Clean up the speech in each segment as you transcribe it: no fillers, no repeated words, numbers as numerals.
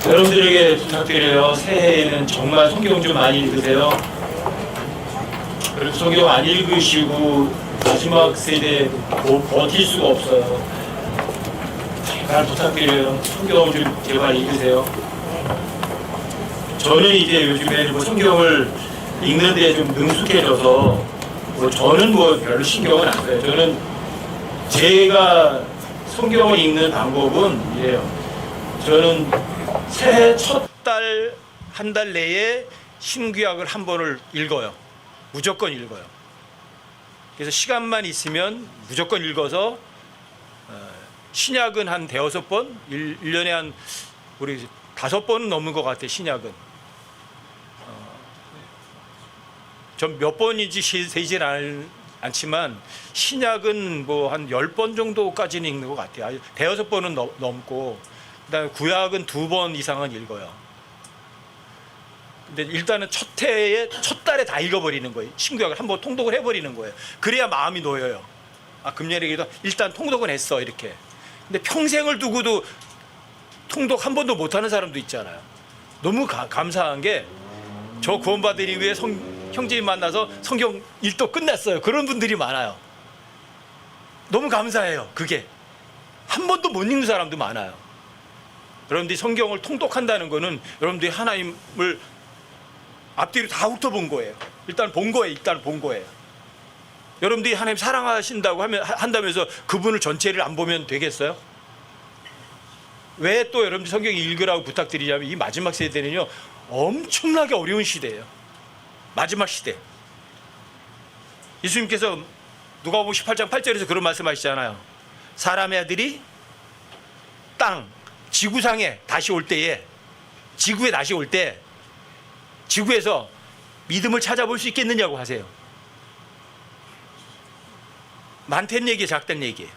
여러분들에게 부탁드려요. 새해에는 정말 성경 좀 많이 읽으세요. 그리고 성경 안 읽으시고 마지막 세대 버틸 수가 없어요. 제발 부탁드려요. 성경 좀 제발 읽으세요. 저는 이제 요즘에 뭐 성경을 읽는데 좀 능숙해져서 저는 별로 신경은 안 써요. 저는 제가 성경을 읽는 방법은 이래요. 저는 새해 첫 달, 한 달 내에 신구약을 한 번을 읽어요. 무조건 읽어요. 그래서 시간만 있으면 무조건 읽어서 신약은 한 대여섯 번, 1년에 한 우리 5번은 넘는 것 같아요. 신약은. 전 몇 번인지 세질 않지만 신약은 뭐 한 10번 정도까지는 읽는 것 같아요. 대여섯 번은 넘고 그다음에 구약은 2번 이상은 읽어요. 근데 일단은 첫 달에 다 읽어버리는 거예요. 신구약을 한번 통독을 해버리는 거예요. 그래야 마음이 놓여요. 아, 금년에도 일단 통독은 했어 이렇게. 근데 평생을 두고도 통독 한 번도 못하는 사람도 있잖아요. 너무 감사한 게 저 구원받으리 위해 형제님 만나서 성경 읽도 끝났어요. 그런 분들이 많아요. 너무 감사해요. 그게 한 번도 못 읽는 사람도 많아요. 여러분들이 성경을 통독한다는 거는 여러분들이 하나님을 앞뒤로 다 훑어본 거예요. 일단 본 거예요. 여러분들이 하나님 사랑하신다고 한다면서 그분을 전체를 안 보면 되겠어요? 왜 또 여러분들 성경 읽으라고 부탁드리냐면 이 마지막 세대는요 엄청나게 어려운 시대예요. 마지막 시대. 예수님께서 누가복음 18장 8절에서 그런 말씀하시잖아요. 사람의 아들이 지구상에 다시 올 때에, 지구에 다시 올 때 지구에서 믿음을 찾아볼 수 있겠느냐고 하세요. 많다는 얘기예요, 작다는 얘기예요?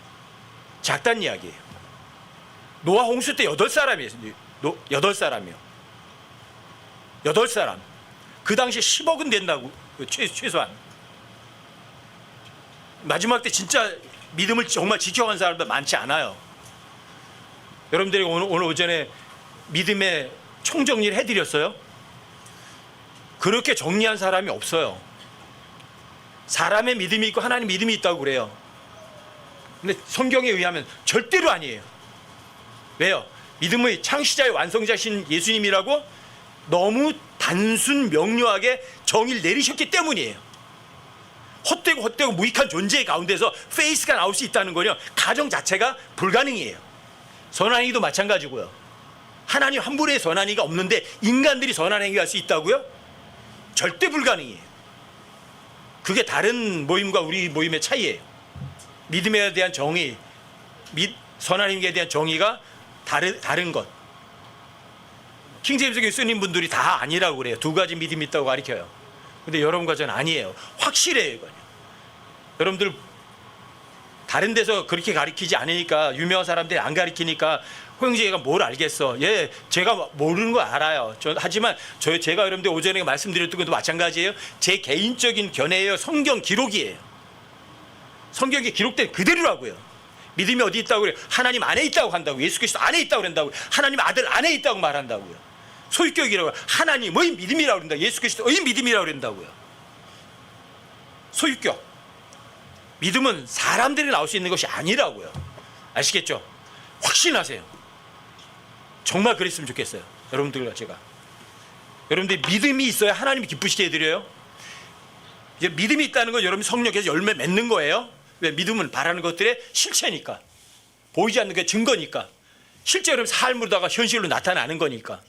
작다는 이야기예요. 노아 홍수 때 8사람이에요. 8사람이요. 8사람. 그 당시에 10억은 된다고, 최소한. 마지막 때 진짜 믿음을 정말 지켜간 사람도 많지 않아요. 여러분들이 오늘 오전에 믿음의 총정리를 해드렸어요? 그렇게 정리한 사람이 없어요. 사람의 믿음이 있고 하나님 믿음이 있다고 그래요. 근데 성경에 의하면 절대로 아니에요. 왜요? 믿음의 창시자의 완성자신 예수님이라고 너무 단순 명료하게 정의를 내리셨기 때문이에요. 헛되고 무익한 존재 가운데서 페이스가 나올 수 있다는 거요 가정 자체가 불가능이에요. 선한 행위도 마찬가지고요. 하나님 한 분의 선한 행위가 없는데 인간들이 선한 행위를 할 수 있다고요? 절대 불가능이에요. 그게 다른 모임과 우리 모임의 차이예요. 믿음에 대한 정의, 선한 행위에 대한 정의가 다른 것. 킹제임스 쓰는 분들이 다 아니라고 그래요. 2가지 믿음이 있다고 가르쳐요. 근데 여러분과 저는 아니에요. 확실해요, 이거는. 여러분들 다른 데서 그렇게 가르치지 않으니까, 유명한 사람들이 안 가르치니까 호영제가 뭘 알겠어. 예, 제가 모르는 거 알아요. 하지만 제가 여러분들 오전에 말씀드렸던 것도 마찬가지예요. 제 개인적인 견해예요. 성경 기록이에요. 성경에 기록된 그대로라고요. 믿음이 어디 있다고 그래요? 하나님 안에 있다고 한다고. 예수 그리스도 안에 있다고 그런다고. 하나님 아들 안에 있다고 말한다고요. 소유격이라고. 하나님의 믿음이라고 그런다. 예수 그리스도의 믿음이라고 그런다고요. 소유격. 믿음은 사람들이 나올 수 있는 것이 아니라고요. 아시겠죠? 확신하세요. 정말 그랬으면 좋겠어요. 여러분들과 제가. 여러분들이 믿음이 있어야 하나님이 기쁘시게 해드려요. 이제 믿음이 있다는 건 여러분 성령께서 열매 맺는 거예요. 왜? 믿음은 바라는 것들의 실체니까. 보이지 않는 게 증거니까. 실제 여러분 삶으로다가 현실로 나타나는 거니까.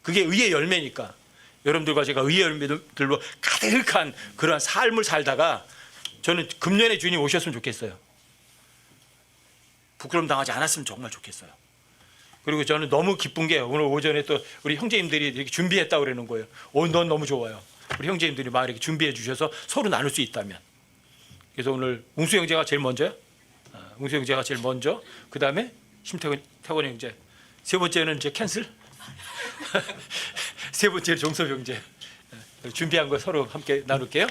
그게 의의 열매니까. 여러분들과 제가 의의 열매들로 가득한 그러한 삶을 살다가 저는 금년에 주님 오셨으면 좋겠어요. 부끄럼 당하지 않았으면 정말 좋겠어요. 그리고 저는 너무 기쁜 게 오늘 오전에 또 우리 형제님들이 이렇게 준비했다고 그러는 거예요. 넌 너무 좋아요. 우리 형제님들이 막 이렇게 준비해 주셔서 서로 나눌 수 있다면. 그래서 오늘 웅수 형제가 제일 먼저요. 웅수 형제가 제일 먼저. 그 다음에 태원 형제. 세 번째는 이제 캔슬. 세 번째는 종섭 형제. 준비한 거 서로 함께 나눌게요.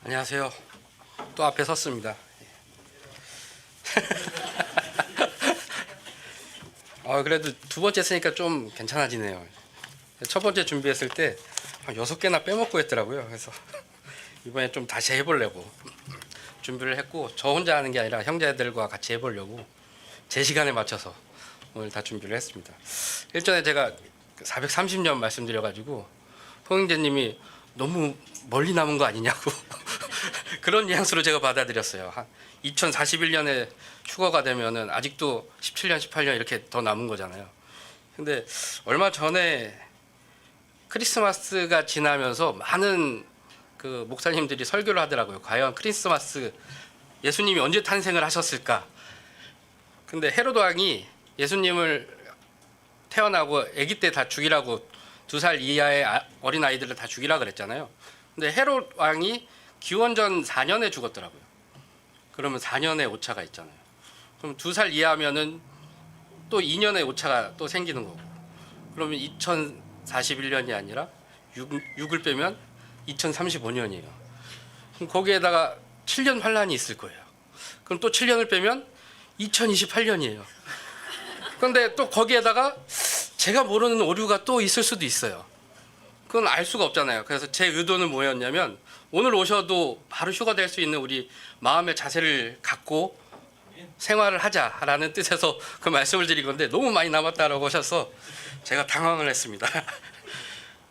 안녕하세요. 또 앞에 섰습니다. 그래도 두 번째 쓰니까 좀 괜찮아지네요. 첫 번째 준비했을 때 한 6개나 빼먹고 했더라고요. 그래서 이번에 좀 다시 해보려고 준비를 했고, 저 혼자 하는 게 아니라 형제들과 같이 해보려고 제 시간에 맞춰서 오늘 다 준비를 했습니다. 일전에 제가 430년 말씀드려가지고 홍영재님이 너무 멀리 남은 거 아니냐고 그런 뉘앙스로 제가 받아들였어요. 한 2041년에 휴거가 되면은 아직도 17년, 18년 이렇게 더 남은 거잖아요. 근데 얼마 전에 크리스마스가 지나면서 많은 그 목사님들이 설교를 하더라고요. 과연 크리스마스 예수님이 언제 탄생을 하셨을까? 근데 헤로드 왕이 예수님을 태어나고 아기 때 다 죽이라고 2살 이하의 어린 아이들을 다 죽이라 그랬잖아요. 근데 헤롯 왕이 기원전 4년에 죽었더라고요. 그러면 4년의 오차가 있잖아요. 그럼 2살 이하면은 또 2년의 오차가 또 생기는 거고. 그러면 2041년이 아니라 6을 빼면 2035년이에요. 그럼 거기에다가 7년 환란이 있을 거예요. 그럼 또 7년을 빼면 2028년이에요. 그런데 또 거기에다가 제가 모르는 오류가 또 있을 수도 있어요. 그건 알 수가 없잖아요. 그래서 제 의도는 뭐였냐면, 오늘 오셔도 바로 휴가 될 수 있는 우리 마음의 자세를 갖고 생활을 하자라는 뜻에서 그 말씀을 드린 건데, 너무 많이 남았다라고 하셔서 제가 당황을 했습니다.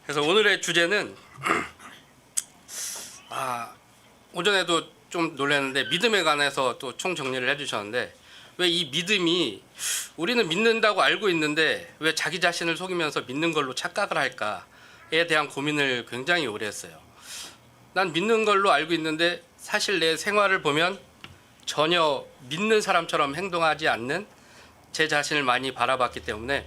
그래서 오늘의 주제는 오전에도 좀 놀랐는데 믿음에 관해서 또 총정리를 해주셨는데, 왜 이 믿음이, 우리는 믿는다고 알고 있는데 왜 자기 자신을 속이면서 믿는 걸로 착각을 할까에 대한 고민을 굉장히 오래 했어요. 난 믿는 걸로 알고 있는데 사실 내 생활을 보면 전혀 믿는 사람처럼 행동하지 않는 제 자신을 많이 바라봤기 때문에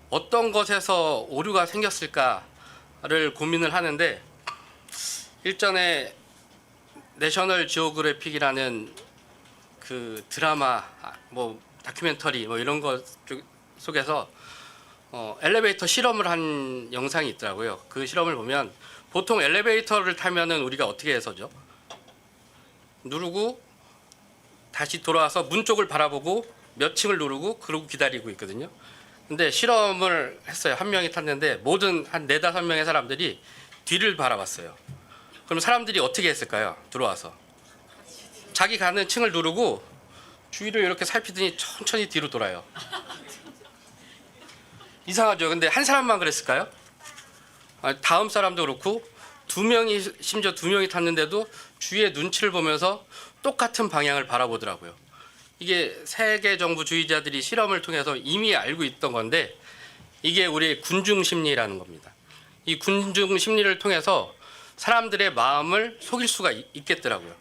어떤 것에서 오류가 생겼을까를 고민을 하는데, 일전에 내셔널 지오그래픽이라는 그 드라마, 다큐멘터리 이런 것 속에서 엘리베이터 실험을 한 영상이 있더라고요. 그 실험을 보면 보통 엘리베이터를 타면은 우리가 어떻게 해서죠? 누르고 다시 돌아와서 문 쪽을 바라보고 몇 층을 누르고 그러고 기다리고 있거든요. 근데 실험을 했어요. 한 명이 탔는데 모든 한 4-5명의 사람들이 뒤를 바라봤어요. 그럼 사람들이 어떻게 했을까요? 들어와서 자기 가는 층을 누르고 주위를 이렇게 살피더니 천천히 뒤로 돌아요. 이상하죠? 근데 한 사람만 그랬을까요? 다음 사람도 그렇고 심지어 2명이 탔는데도 주위의 눈치를 보면서 똑같은 방향을 바라보더라고요. 이게 세계 정부주의자들이 실험을 통해서 이미 알고 있던 건데, 이게 우리의 군중 심리라는 겁니다. 이 군중 심리를 통해서 사람들의 마음을 속일 수가 있겠더라고요.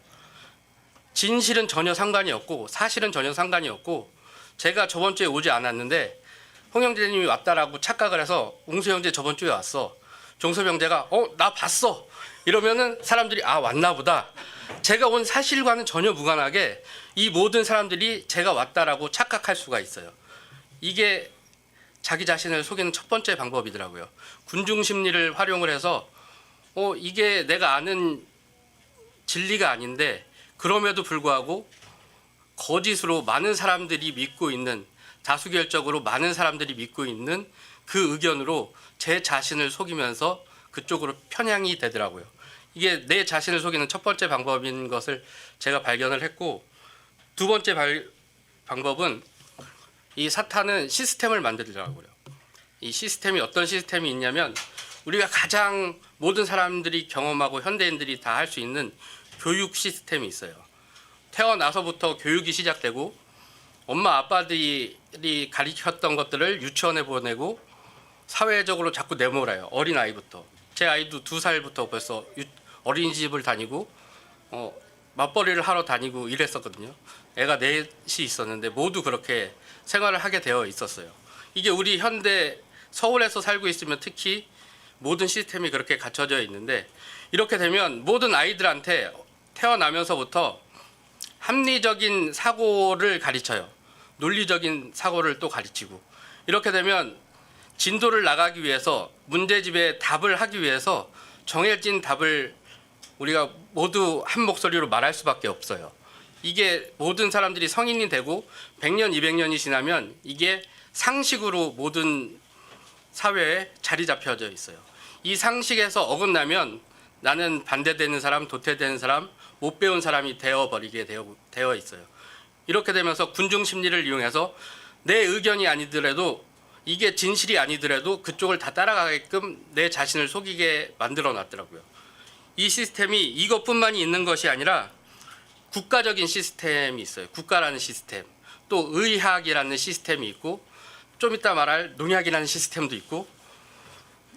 진실은 전혀 상관이 없고 사실은 전혀 상관이 없고, 제가 저번 주에 오지 않았는데 홍영재님이 왔다라고 착각을 해서 웅수 형제 저번 주에 왔어. 종섭 형제가 나 봤어 이러면은 사람들이 왔나 보다. 제가 온 사실과는 전혀 무관하게 이 모든 사람들이 제가 왔다라고 착각할 수가 있어요. 이게 자기 자신을 속이는 첫 번째 방법이더라고요. 군중 심리를 활용을 해서 이게 내가 아는 진리가 아닌데 그럼에도 불구하고 거짓으로 많은 사람들이 믿고 있는, 다수결적으로 많은 사람들이 믿고 있는 그 의견으로 제 자신을 속이면서 그쪽으로 편향이 되더라고요. 이게 내 자신을 속이는 첫 번째 방법인 것을 제가 발견을 했고, 두 번째 방법은 이 사탄은 시스템을 만들더라고요. 이 시스템이 어떤 시스템이 있냐면, 우리가 가장 모든 사람들이 경험하고 현대인들이 다 할 수 있는 교육 시스템이 있어요. 태어나서부터 교육이 시작되고 엄마 아빠들이 가르쳤던 것들을 유치원에 보내고 사회적으로 자꾸 내몰아요. 어린아이부터. 제 아이도 2살부터 벌써 어린이집을 다니고 맞벌이를 하러 다니고 이랬었거든요. 애가 4이 있었는데 모두 그렇게 생활을 하게 되어 있었어요. 이게 우리 현대 서울에서 살고 있으면 특히 모든 시스템이 그렇게 갖춰져 있는데, 이렇게 되면 모든 아이들한테 태어나면서부터 합리적인 사고를 가르쳐요. 논리적인 사고를 또 가르치고, 이렇게 되면 진도를 나가기 위해서, 문제집에 답을 하기 위해서 정해진 답을 우리가 모두 한 목소리로 말할 수밖에 없어요. 이게 모든 사람들이 성인이 되고 100년, 200년이 지나면 이게 상식으로 모든 사회에 자리 잡혀져 있어요. 이 상식에서 어긋나면 나는 반대되는 사람, 도태되는 사람, 못 배운 사람이 되어버리게 되어 있어요. 이렇게 되면서 군중 심리를 이용해서 내 의견이 아니더라도 이게 진실이 아니더라도 그쪽을 다 따라가게끔 내 자신을 속이게 만들어 놨더라고요. 이 시스템이 이것뿐만이 있는 것이 아니라 국가적인 시스템이 있어요. 국가라는 시스템, 또 의학이라는 시스템이 있고, 좀 이따 말할 농약이라는 시스템도 있고,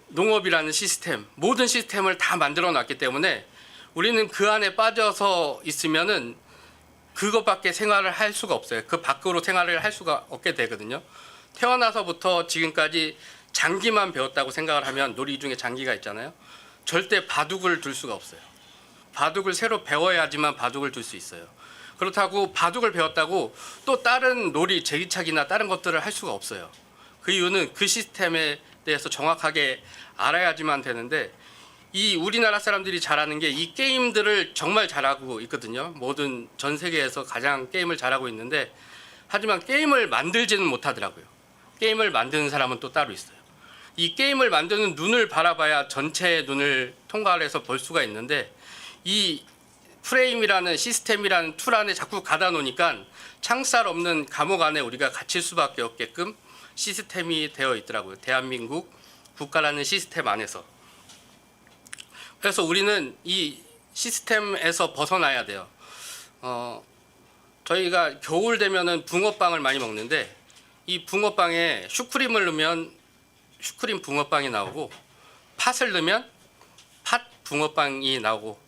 농업이라는 시스템, 모든 시스템을 다 만들어 놨기 때문에 우리는 그 안에 빠져서 있으면은 그것밖에 생활을 할 수가 없어요. 그 밖으로 생활을 할 수가 없게 되거든요. 태어나서부터 지금까지 장기만 배웠다고 생각을 하면, 놀이 중에 장기가 있잖아요. 절대 바둑을 둘 수가 없어요. 바둑을 새로 배워야지만 바둑을 둘 수 있어요. 그렇다고 바둑을 배웠다고 또 다른 놀이, 제기차기나 다른 것들을 할 수가 없어요. 그 이유는 그 시스템에 대해서 정확하게 알아야지만 되는데, 이 우리나라 사람들이 잘하는 게 이 게임들을 정말 잘하고 있거든요. 모든 전 세계에서 가장 게임을 잘하고 있는데, 하지만 게임을 만들지는 못하더라고요. 게임을 만드는 사람은 또 따로 있어요. 이 게임을 만드는 눈을 바라봐야 전체의 눈을 통과해서 볼 수가 있는데, 이 프레임이라는 시스템이라는 툴 안에 자꾸 가다 놓으니까 창살 없는 감옥 안에 우리가 갇힐 수밖에 없게끔 시스템이 되어 있더라고요. 대한민국 국가라는 시스템 안에서. 그래서 우리는 이 시스템에서 벗어나야 돼요. 저희가 겨울 되면은 붕어빵을 많이 먹는데, 이 붕어빵에 슈크림을 넣으면 슈크림 붕어빵이 나오고, 팥을 넣으면 팥 붕어빵이 나오고,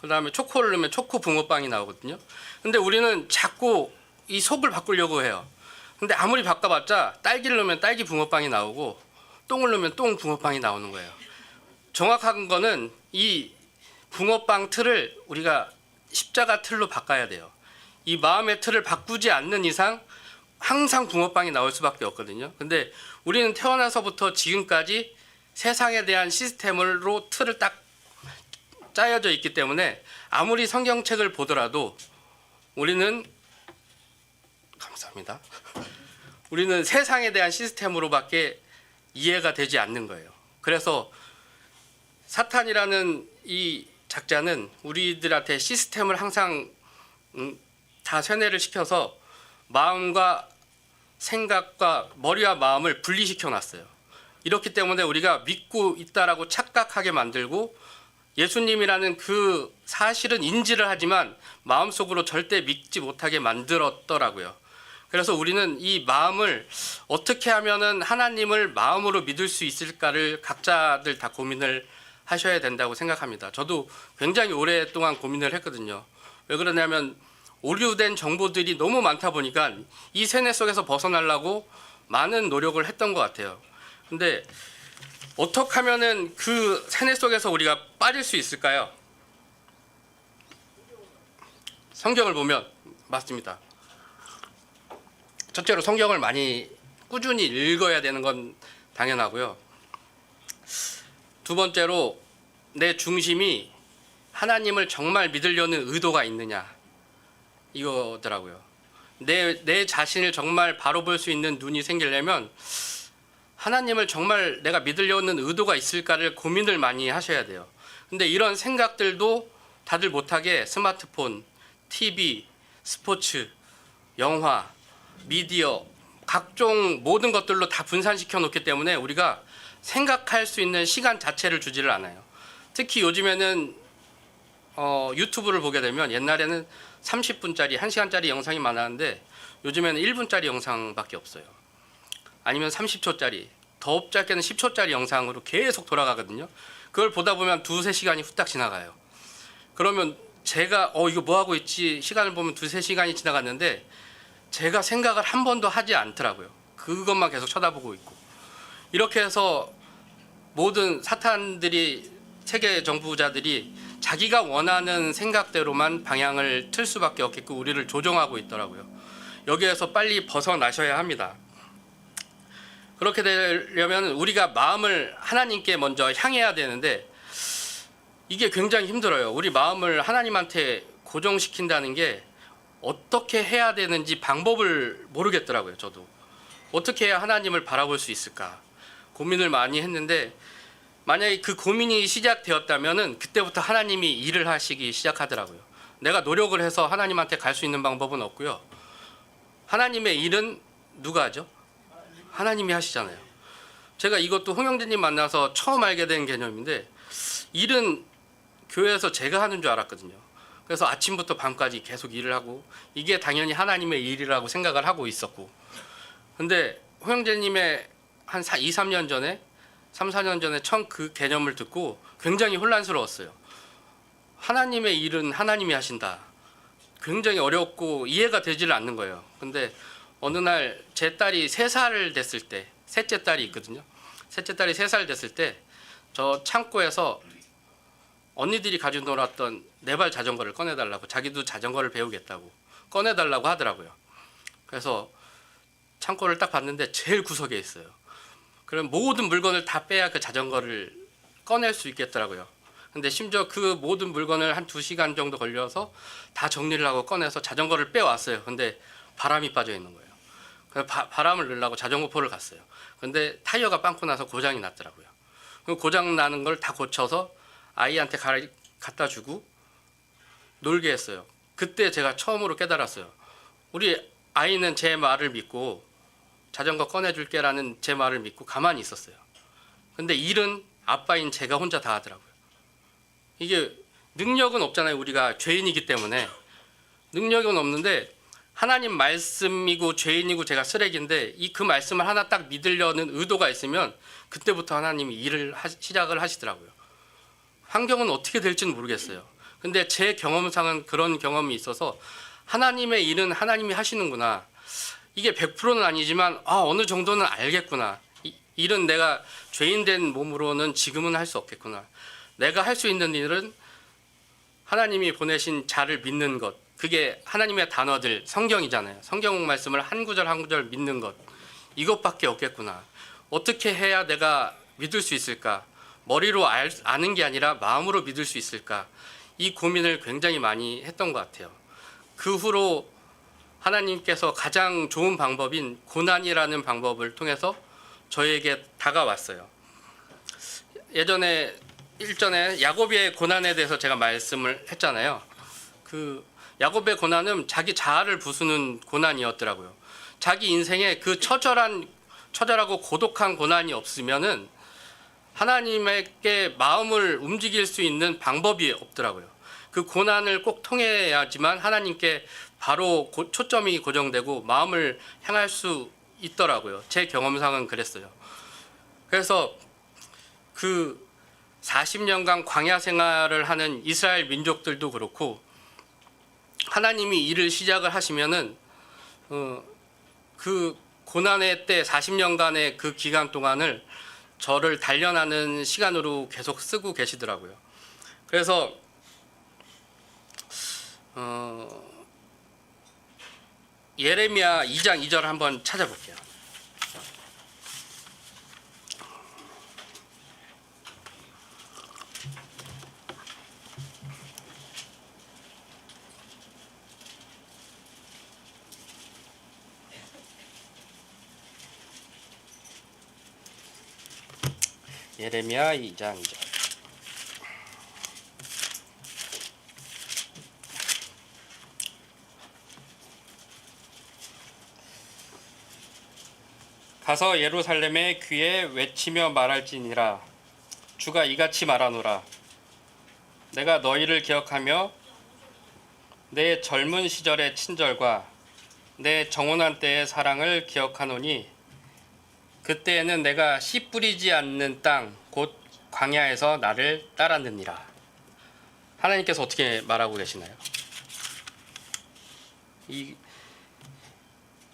그 다음에 초코를 넣으면 초코 붕어빵이 나오거든요. 근데 우리는 자꾸 이 속을 바꾸려고 해요. 근데 아무리 바꿔봤자 딸기를 넣으면 딸기 붕어빵이 나오고, 똥을 넣으면 똥 붕어빵이 나오는 거예요. 정확한 거는 이 붕어빵 틀을 우리가 십자가 틀로 바꿔야 돼요. 이 마음의 틀을 바꾸지 않는 이상 항상 붕어빵이 나올 수밖에 없거든요. 근데 우리는 태어나서부터 지금까지 세상에 대한 시스템으로 틀을 딱 짜여져 있기 때문에 아무리 성경책을 보더라도 우리는, 감사합니다, 우리는 세상에 대한 시스템으로밖에 이해가 되지 않는 거예요. 그래서 사탄이라는 이 작자는 우리들한테 시스템을 항상 다 세뇌를 시켜서 마음과 생각과 머리와 마음을 분리시켜 놨어요. 이렇기 때문에 우리가 믿고 있다라고 착각하게 만들고, 예수님이라는 그 사실은 인지를 하지만 마음속으로 절대 믿지 못하게 만들었더라고요. 그래서 우리는 이 마음을 어떻게 하면은 하나님을 마음으로 믿을 수 있을까를 각자들 다 고민을 하셔야 된다고 생각합니다. 저도 굉장히 오랫동안 고민을 했거든요. 왜 그러냐면 오류된 정보들이 너무 많다 보니까 이 세뇌 속에서 벗어나려고 많은 노력을 했던 것 같아요. 근데 어떻게 하면은 그 세뇌 속에서 우리가 빠질 수 있을까요? 성경을 보면 맞습니다. 첫째로 성경을 많이 꾸준히 읽어야 되는 건 당연하고요. 두 번째로 내 중심이 하나님을 정말 믿으려는 의도가 있느냐, 이거더라고요. 내 자신을 정말 바로 볼 수 있는 눈이 생기려면 하나님을 정말 내가 믿으려는 의도가 있을까를 고민을 많이 하셔야 돼요. 근데 이런 생각들도 다들 못하게 스마트폰, TV, 스포츠, 영화, 미디어, 각종 모든 것들로 다 분산시켜 놓기 때문에 우리가 생각할 수 있는 시간 자체를 주지를 않아요. 특히 요즘에는 유튜브를 보게 되면 옛날에는 30분짜리, 1시간짜리 영상이 많았는데 요즘에는 1분짜리 영상밖에 없어요. 아니면 30초짜리, 더 짧게는 10초짜리 영상으로 계속 돌아가거든요. 그걸 보다 보면 2-3시간이 후딱 지나가요. 그러면 제가 이거 뭐 하고 있지, 시간을 보면 2-3시간이 지나갔는데 제가 생각을 한 번도 하지 않더라고요. 그것만 계속 쳐다보고 있고. 이렇게 해서 모든 사탄들이, 세계 정부자들이 자기가 원하는 생각대로만 방향을 틀 수밖에 없게끔 우리를 조종하고 있더라고요. 여기에서 빨리 벗어나셔야 합니다. 그렇게 되려면 우리가 마음을 하나님께 먼저 향해야 되는데, 이게 굉장히 힘들어요. 우리 마음을 하나님한테 고정시킨다는 게 어떻게 해야 되는지 방법을 모르겠더라고요. 저도 어떻게 해야 하나님을 바라볼 수 있을까 고민을 많이 했는데, 만약에 그 고민이 시작되었다면은 그때부터 하나님이 일을 하시기 시작하더라고요. 내가 노력을 해서 하나님한테 갈 수 있는 방법은 없고요. 하나님의 일은 누가 하죠? 하나님이 하시잖아요. 제가 이것도 홍영진님 만나서 처음 알게 된 개념인데, 일은 교회에서 제가 하는 줄 알았거든요. 그래서 아침부터 밤까지 계속 일을 하고 이게 당연히 하나님의 일이라고 생각을 하고 있었고, 근데 홍영재님의 한 2, 3년 전에 3, 4년 전에 처음 그 개념을 듣고 굉장히 혼란스러웠어요. 하나님의 일은 하나님이 하신다. 굉장히 어렵고 이해가 되지를 않는 거예요. 근데 어느 날 제 딸이 3살 됐을 때, 셋째 딸이 있거든요. 셋째 딸이 3살 됐을 때 저 창고에서 언니들이 가지고 놀았던 4발 자전거를 꺼내달라고, 자기도 자전거를 배우겠다고 꺼내달라고 하더라고요. 그래서 창고를 딱 봤는데 제일 구석에 있어요. 그럼 모든 물건을 다 빼야 그 자전거를 꺼낼 수 있겠더라고요. 근데 심지어 그 모든 물건을 한 2시간 정도 걸려서 다 정리를 하고 꺼내서 자전거를 빼왔어요. 근데 바람이 빠져 있는 거예요. 그래서 바람을 넣으려고 자전거포를 갔어요. 근데 타이어가 빵꾸 나서 고장이 났더라고요. 그 고장 나는 걸 다 고쳐서 아이한테 갖다 주고 놀게 했어요. 그때 제가 처음으로 깨달았어요. 우리 아이는 제 말을 믿고 자전거 꺼내줄게라는 제 말을 믿고 가만히 있었어요. 근데 일은 아빠인 제가 혼자 다 하더라고요. 이게 능력은 없잖아요. 우리가 죄인이기 때문에 능력은 없는데, 하나님 말씀이고 죄인이고 제가 쓰레기인데 그 말씀을 하나 딱 믿으려는 의도가 있으면 그때부터 하나님이 일을 시작을 하시더라고요. 환경은 어떻게 될지는 모르겠어요. 근데 제 경험상은 그런 경험이 있어서 하나님의 일은 하나님이 하시는구나. 이게 100%는 아니지만 어느 정도는 알겠구나. 일은 내가 죄인된 몸으로는 지금은 할 수 없겠구나. 내가 할 수 있는 일은 하나님이 보내신 자를 믿는 것. 그게 하나님의 단어들, 성경이잖아요. 성경 말씀을 한 구절 한 구절 믿는 것. 이것밖에 없겠구나. 어떻게 해야 내가 믿을 수 있을까? 머리로 아는 게 아니라 마음으로 믿을 수 있을까? 이 고민을 굉장히 많이 했던 것 같아요. 그 후로 하나님께서 가장 좋은 방법인 고난이라는 방법을 통해서 저에게 다가왔어요. 예전에 일전에 야곱의 고난에 대해서 제가 말씀을 했잖아요. 그 야곱의 고난은 자기 자아를 부수는 고난이었더라고요. 자기 인생에 그 처절하고 고독한 고난이 없으면은 하나님에게 마음을 움직일 수 있는 방법이 없더라고요. 그 고난을 꼭 통해야지만 하나님께 바로 초점이 고정되고 마음을 향할 수 있더라고요. 제 경험상은 그랬어요. 그래서 그 40년간 광야 생활을 하는 이스라엘 민족들도 그렇고, 하나님이 일을 시작을 하시면은 그 고난의 때 40년간의 그 기간 동안을 저를 단련하는 시간으로 계속 쓰고 계시더라고요. 그래서 예레미야 2장 2절 한번 찾아볼게요. 예레미야 2장 2절. 가서 예루살렘의 귀에 외치며 말할지니라. 주가 이같이 말하노라. 내가 너희를 기억하며 내 젊은 시절의 친절과 내 정혼한 때의 사랑을 기억하노니, 그때에는 내가 씨 뿌리지 않는 땅 곧 광야에서 나를 따랐느니라. 하나님께서 어떻게 말하고 계시나요? 이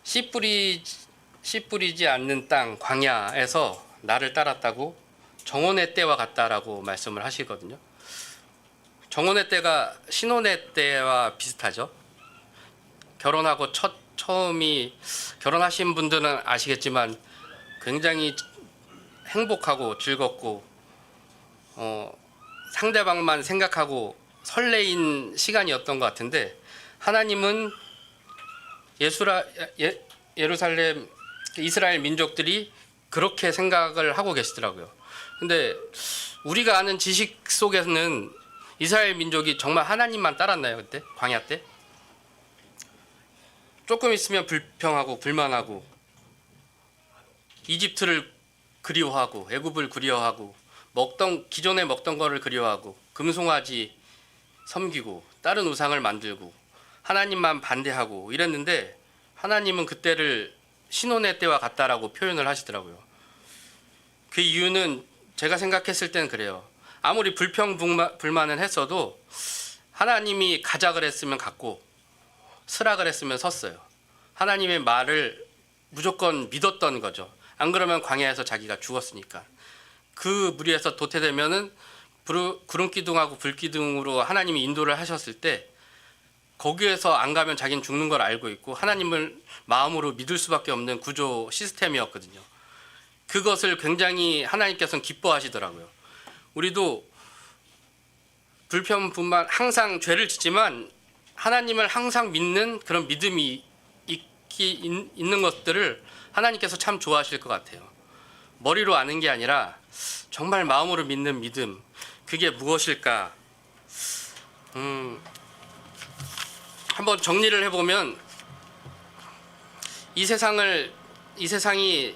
씨 뿌리지 않는 땅 광야에서 나를 따랐다고 정혼의 때와 같다라고 말씀을 하시거든요. 정혼의 때가 신혼의 때와 비슷하죠. 결혼하고 처음이, 결혼하신 분들은 아시겠지만 굉장히 행복하고 즐겁고 상대방만 생각하고 설레인 시간이었던 것 같은데 하나님은 예루살렘 이스라엘 민족들이 그렇게 생각을 하고 계시더라고요. 근데 우리가 아는 지식 속에서는 이스라엘 민족이 정말 하나님만 따랐나요? 그때 광야 때? 조금 있으면 불평하고 불만하고 이집트를 그리워하고 애굽을 그리워하고 기존에 먹던 거를 그리워하고 금송아지 섬기고 다른 우상을 만들고 하나님만 반대하고 이랬는데 하나님은 그때를 신혼의 때와 같다라고 표현을 하시더라고요. 그 이유는 제가 생각했을 때는 그래요. 아무리 불평불만은 했어도 하나님이 가자 그랬으면 갔고 서라 그랬으면 섰어요. 하나님의 말을 무조건 믿었던 거죠. 안 그러면 광야에서 자기가 죽었으니까. 그 무리에서 도태되면은 구름 기둥하고 불 기둥으로 하나님이 인도를 하셨을 때 거기에서 안 가면 자기는 죽는 걸 알고 있고 하나님을 마음으로 믿을 수밖에 없는 구조 시스템이었거든요. 그것을 굉장히 하나님께서는 기뻐하시더라고요. 우리도 불평분만 항상 죄를 짓지만 하나님을 항상 믿는 그런 믿음이 있는 것들을 하나님께서 참 좋아하실 것 같아요. 머리로 아는 게 아니라 정말 마음으로 믿는 믿음, 그게 무엇일까? 한번 정리를 해보면 이 세상이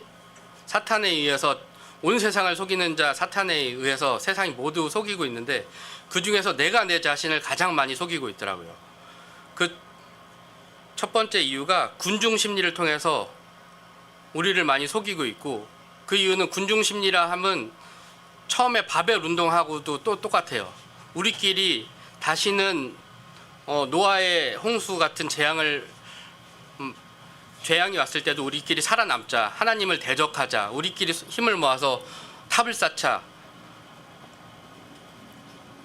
사탄에 의해서 온 세상을 속이는 자 사탄에 의해서 세상이 모두 속이고 있는데 그 중에서 내가 내 자신을 가장 많이 속이고 있더라고요. 그 첫 번째 이유가 군중 심리를 통해서 우리를 많이 속이고 있고 그 이유는 군중 심리라 함은 처음에 바벨 운동하고도 또 똑같아요. 우리끼리 다시는 노아의 홍수 같은 재앙이 왔을 때도 우리끼리 살아남자, 하나님을 대적하자, 우리끼리 힘을 모아서 탑을 쌓자,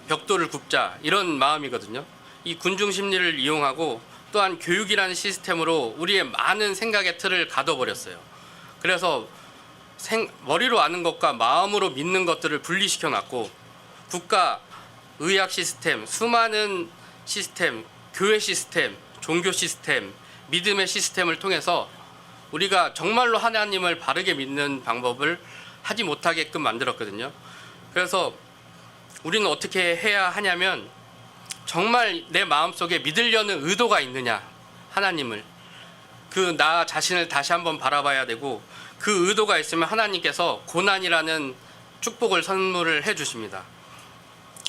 벽돌을 굽자 이런 마음이거든요. 이 군중 심리를 이용하고 또한 교육이라는 시스템으로 우리의 많은 생각의 틀을 가둬버렸어요. 그래서 머리로 아는 것과 마음으로 믿는 것들을 분리시켜 놨고 국가, 의학 시스템, 수많은 시스템, 교회 시스템, 종교 시스템, 믿음의 시스템을 통해서 우리가 정말로 하나님을 바르게 믿는 방법을 하지 못하게끔 만들었거든요. 그래서 우리는 어떻게 해야 하냐면 정말 내 마음속에 믿으려는 의도가 있느냐, 하나님을. 나 자신을 다시 한번 바라봐야 되고 그 의도가 있으면 하나님께서 고난이라는 축복을 선물을 해주십니다.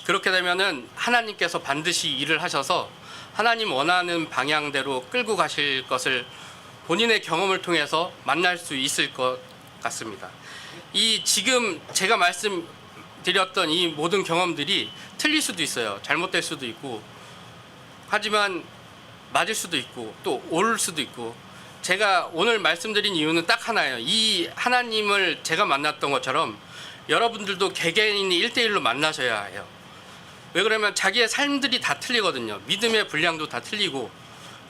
그렇게 되면은 하나님께서 반드시 일을 하셔서 하나님 원하는 방향대로 끌고 가실 것을 본인의 경험을 통해서 만날 수 있을 것 같습니다. 지금 제가 말씀드렸던 이 모든 경험들이 틀릴 수도 있어요. 잘못될 수도 있고 하지만 맞을 수도 있고 또 옳을 수도 있고 제가 오늘 말씀드린 이유는 딱 하나예요. 이 하나님을 제가 만났던 것처럼 여러분들도 개개인이 1대1로 만나셔야 해요. 왜 그러면 자기의 삶들이 다 틀리거든요. 믿음의 분량도 다 틀리고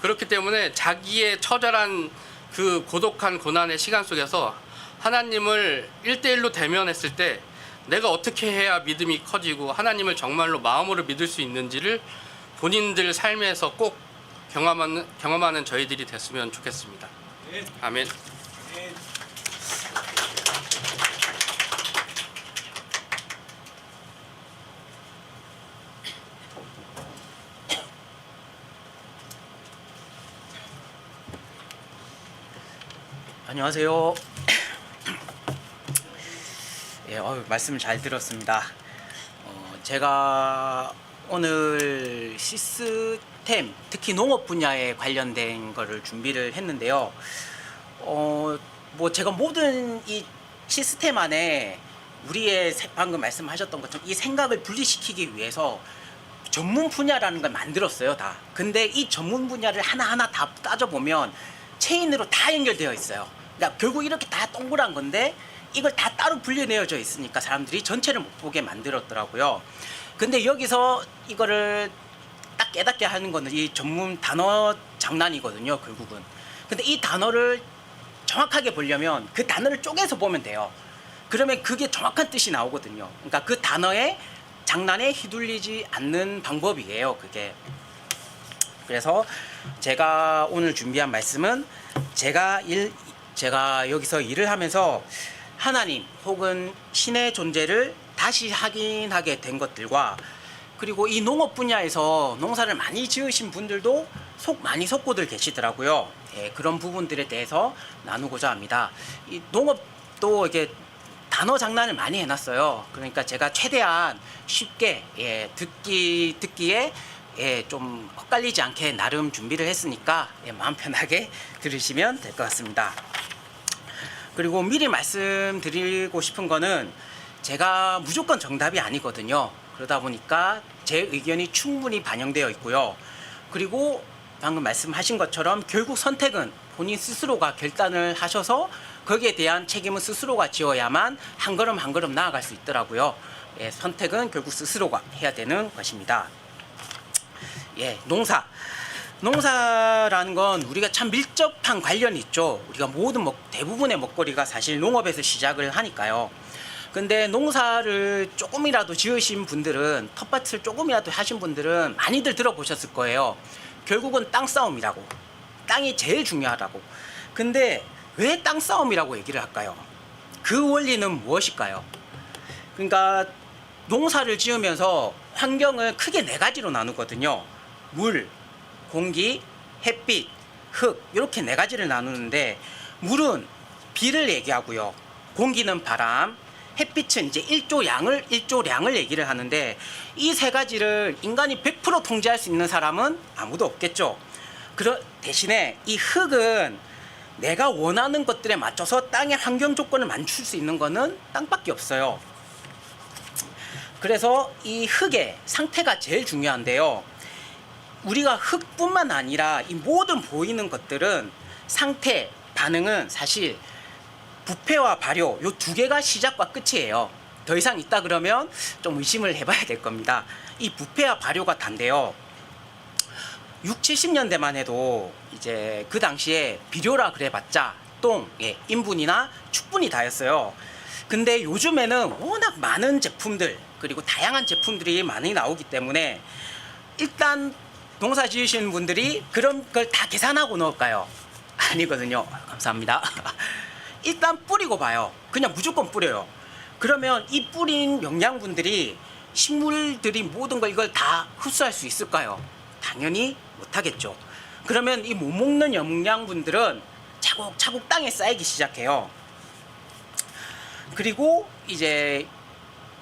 그렇기 때문에 자기의 처절한 그 고독한 고난의 시간 속에서 하나님을 1대1로 대면했을 때 내가 어떻게 해야 믿음이 커지고 하나님을 정말로 마음으로 믿을 수 있는지를 본인들 삶에서 꼭 경험하는 저희들이 됐으면 좋겠습니다. 아멘. 안녕하세요. 예, 말씀을 잘 들었습니다. 제가 오늘 시스템, 특히 농업 분야에 관련된 거를 준비를 했는데요. 제가 모든 이 시스템 안에 우리의 방금 말씀하셨던 것처럼 이 생각을 분리시키기 위해서 전문 분야라는 걸 만들었어요, 다. 근데 이 전문 분야를 하나하나 다 따져보면 체인으로 다 연결되어 있어요. 그러니까 결국 이렇게 다 동그란 건데 이걸 다 따로 분리내어져 있으니까 사람들이 전체를 못 보게 만들었더라고요. 근데 여기서 이거를 딱 깨닫게 하는 거는 이 전문 단어 장난이거든요, 결국은. 근데 이 단어를 정확하게 보려면 그 단어를 쪼개서 보면 돼요. 그러면 그게 정확한 뜻이 나오거든요. 그러니까 그 단어의 장난에 휘둘리지 않는 방법이에요. 그게. 그래서 제가 오늘 준비한 말씀은 제가 여기서 일을 하면서 하나님 혹은 신의 존재를 다시 확인하게 된 것들과, 그리고 이 농업 분야에서 농사를 많이 지으신 분들도 많이 속고들 계시더라고요. 예, 그런 부분들에 대해서 나누고자 합니다. 이 농업도 이게 단어 장난을 많이 해놨어요. 그러니까 제가 최대한 쉽게 듣기에 좀 헛갈리지 않게 나름 준비를 했으니까 마음 편하게 들으시면 될 것 같습니다. 그리고 미리 말씀드리고 싶은 거는 제가 무조건 정답이 아니거든요. 그러다 보니까 제 의견이 충분히 반영되어 있고요. 그리고 방금 말씀하신 것처럼 결국 선택은 본인 스스로가 결단을 하셔서 거기에 대한 책임은 스스로가 지어야만 한 걸음 한 걸음 나아갈 수 있더라고요. 예, 선택은 결국 스스로가 해야 되는 것입니다. 예, 농사라는 건 우리가 참 밀접한 관련이 있죠. 우리가 대부분의 먹거리가 사실 농업에서 시작을 하니까요. 근데 농사를 조금이라도 지으신 분들은, 텃밭을 조금이라도 하신 분들은 많이들 들어보셨을 거예요. 결국은 땅 싸움이라고. 땅이 제일 중요하다고. 근데 왜 땅 싸움이라고 얘기를 할까요? 그 원리는 무엇일까요? 그러니까 농사를 지으면서 환경을 크게 4가지로 나누거든요. 물, 공기, 햇빛, 흙, 이렇게 4가지를 나누는데, 물은 비를 얘기하고요. 공기는 바람, 햇빛은 이제 일조량을 얘기를 하는데, 이 3가지를 인간이 100% 통제할 수 있는 사람은 아무도 없겠죠. 대신에 이 흙은 내가 원하는 것들에 맞춰서 땅의 환경 조건을 맞출 수 있는 거는 땅밖에 없어요. 그래서 이 흙의 상태가 제일 중요한데요. 우리가 흙뿐만 아니라 이 모든 보이는 것들은 상태, 반응은 사실 부패와 발효, 요 2개가 시작과 끝이에요. 더 이상 있다 그러면 좀 의심을 해봐야 될 겁니다. 이 부패와 발효가 단데요. 6, 70년대만 해도 이제 그 당시에 비료라 그래봤자 똥, 인분이나 축분이 다였어요. 근데 요즘에는 워낙 많은 제품들, 그리고 다양한 제품들이 많이 나오기 때문에 일단 농사 지으시는 분들이 그런 걸 다 계산하고 넣을까요? 아니거든요. 감사합니다. 일단 뿌리고 봐요. 그냥 무조건 뿌려요. 그러면 이 뿌린 영양분들이 식물들이 모든 걸 이걸 다 흡수할 수 있을까요? 당연히 못하겠죠. 그러면 이 못 먹는 영양분들은 차곡차곡 땅에 쌓이기 시작해요. 그리고 이제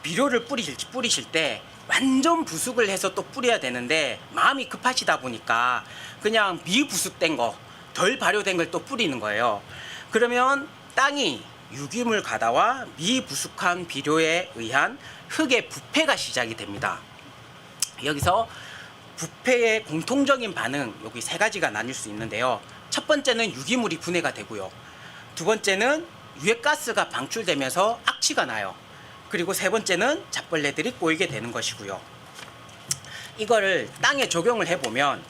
비료를 뿌리실 때 완전 부숙을 해서 또 뿌려야 되는데, 마음이 급하시다 보니까 그냥 미부숙된 거, 덜 발효된 걸 또 뿌리는 거예요. 그러면 땅이 유기물 가다와 미부숙한 비료에 의한 흙의 부패가 시작이 됩니다. 여기서 부패의 공통적인 반응, 여기 3가지가 나뉠 수 있는데요. 첫 번째는 유기물이 분해가 되고요. 두 번째는 유해가스가 방출되면서 악취가 나요. 그리고 3번째는 잡벌레들이 꼬이게 되는 것이고요. 이거를 땅에 적용을 해보면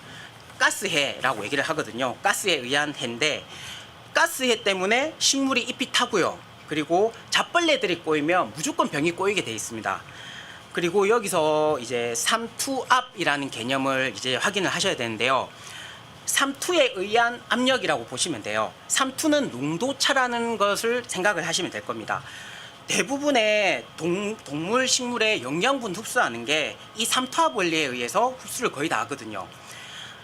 가스해라고 얘기를 하거든요. 가스에 의한 해인데, 가스해 때문에 식물이 잎이 타고요. 그리고 잡벌레들이 꼬이면 무조건 병이 꼬이게 돼 있습니다. 그리고 여기서 이제 삼투압이라는 개념을 이제 확인을 하셔야 되는데요. 삼투에 의한 압력이라고 보시면 돼요. 삼투는 농도차라는 것을 생각을 하시면 될 겁니다. 대부분의 동물, 식물의 영양분 흡수하는 게 이 삼투압 원리에 의해서 흡수를 거의 다 하거든요.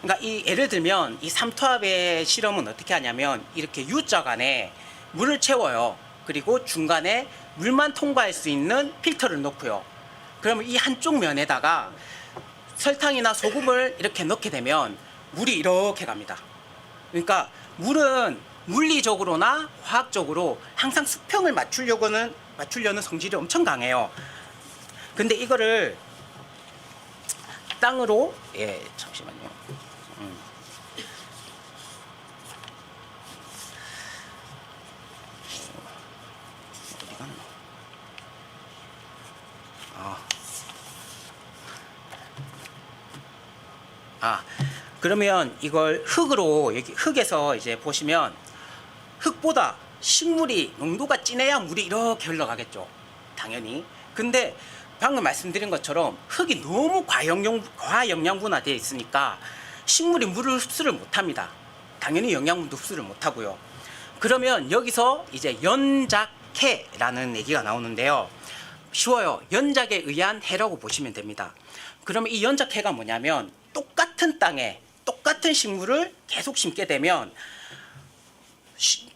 그러니까 예를 들면 이 삼투압의 실험은 어떻게 하냐면, 이렇게 U자 간에 물을 채워요. 그리고 중간에 물만 통과할 수 있는 필터를 놓고요. 그러면 이 한쪽 면에다가 설탕이나 소금을 이렇게 넣게 되면 물이 이렇게 갑니다. 그러니까 물은 물리적으로나 화학적으로 항상 수평을 맞추려는 성질이 엄청 강해요. 근데 이거를 땅으로, 잠시만요. 어디 갔나? 그러면 이걸 흙으로, 여기 흙에서 이제 보시면 흙보다 식물이 농도가 진해야 물이 이렇게 흘러가겠죠. 당연히. 근데 방금 말씀드린 것처럼 흙이 너무 과영양분화되어 있으니까 식물이 물을 흡수를 못합니다. 당연히 영양분도 흡수를 못하고요. 그러면 여기서 이제 연작해라는 얘기가 나오는데요. 쉬워요. 연작에 의한 해라고 보시면 됩니다. 그러면 이 연작해가 뭐냐면 똑같은 땅에 똑같은 식물을 계속 심게 되면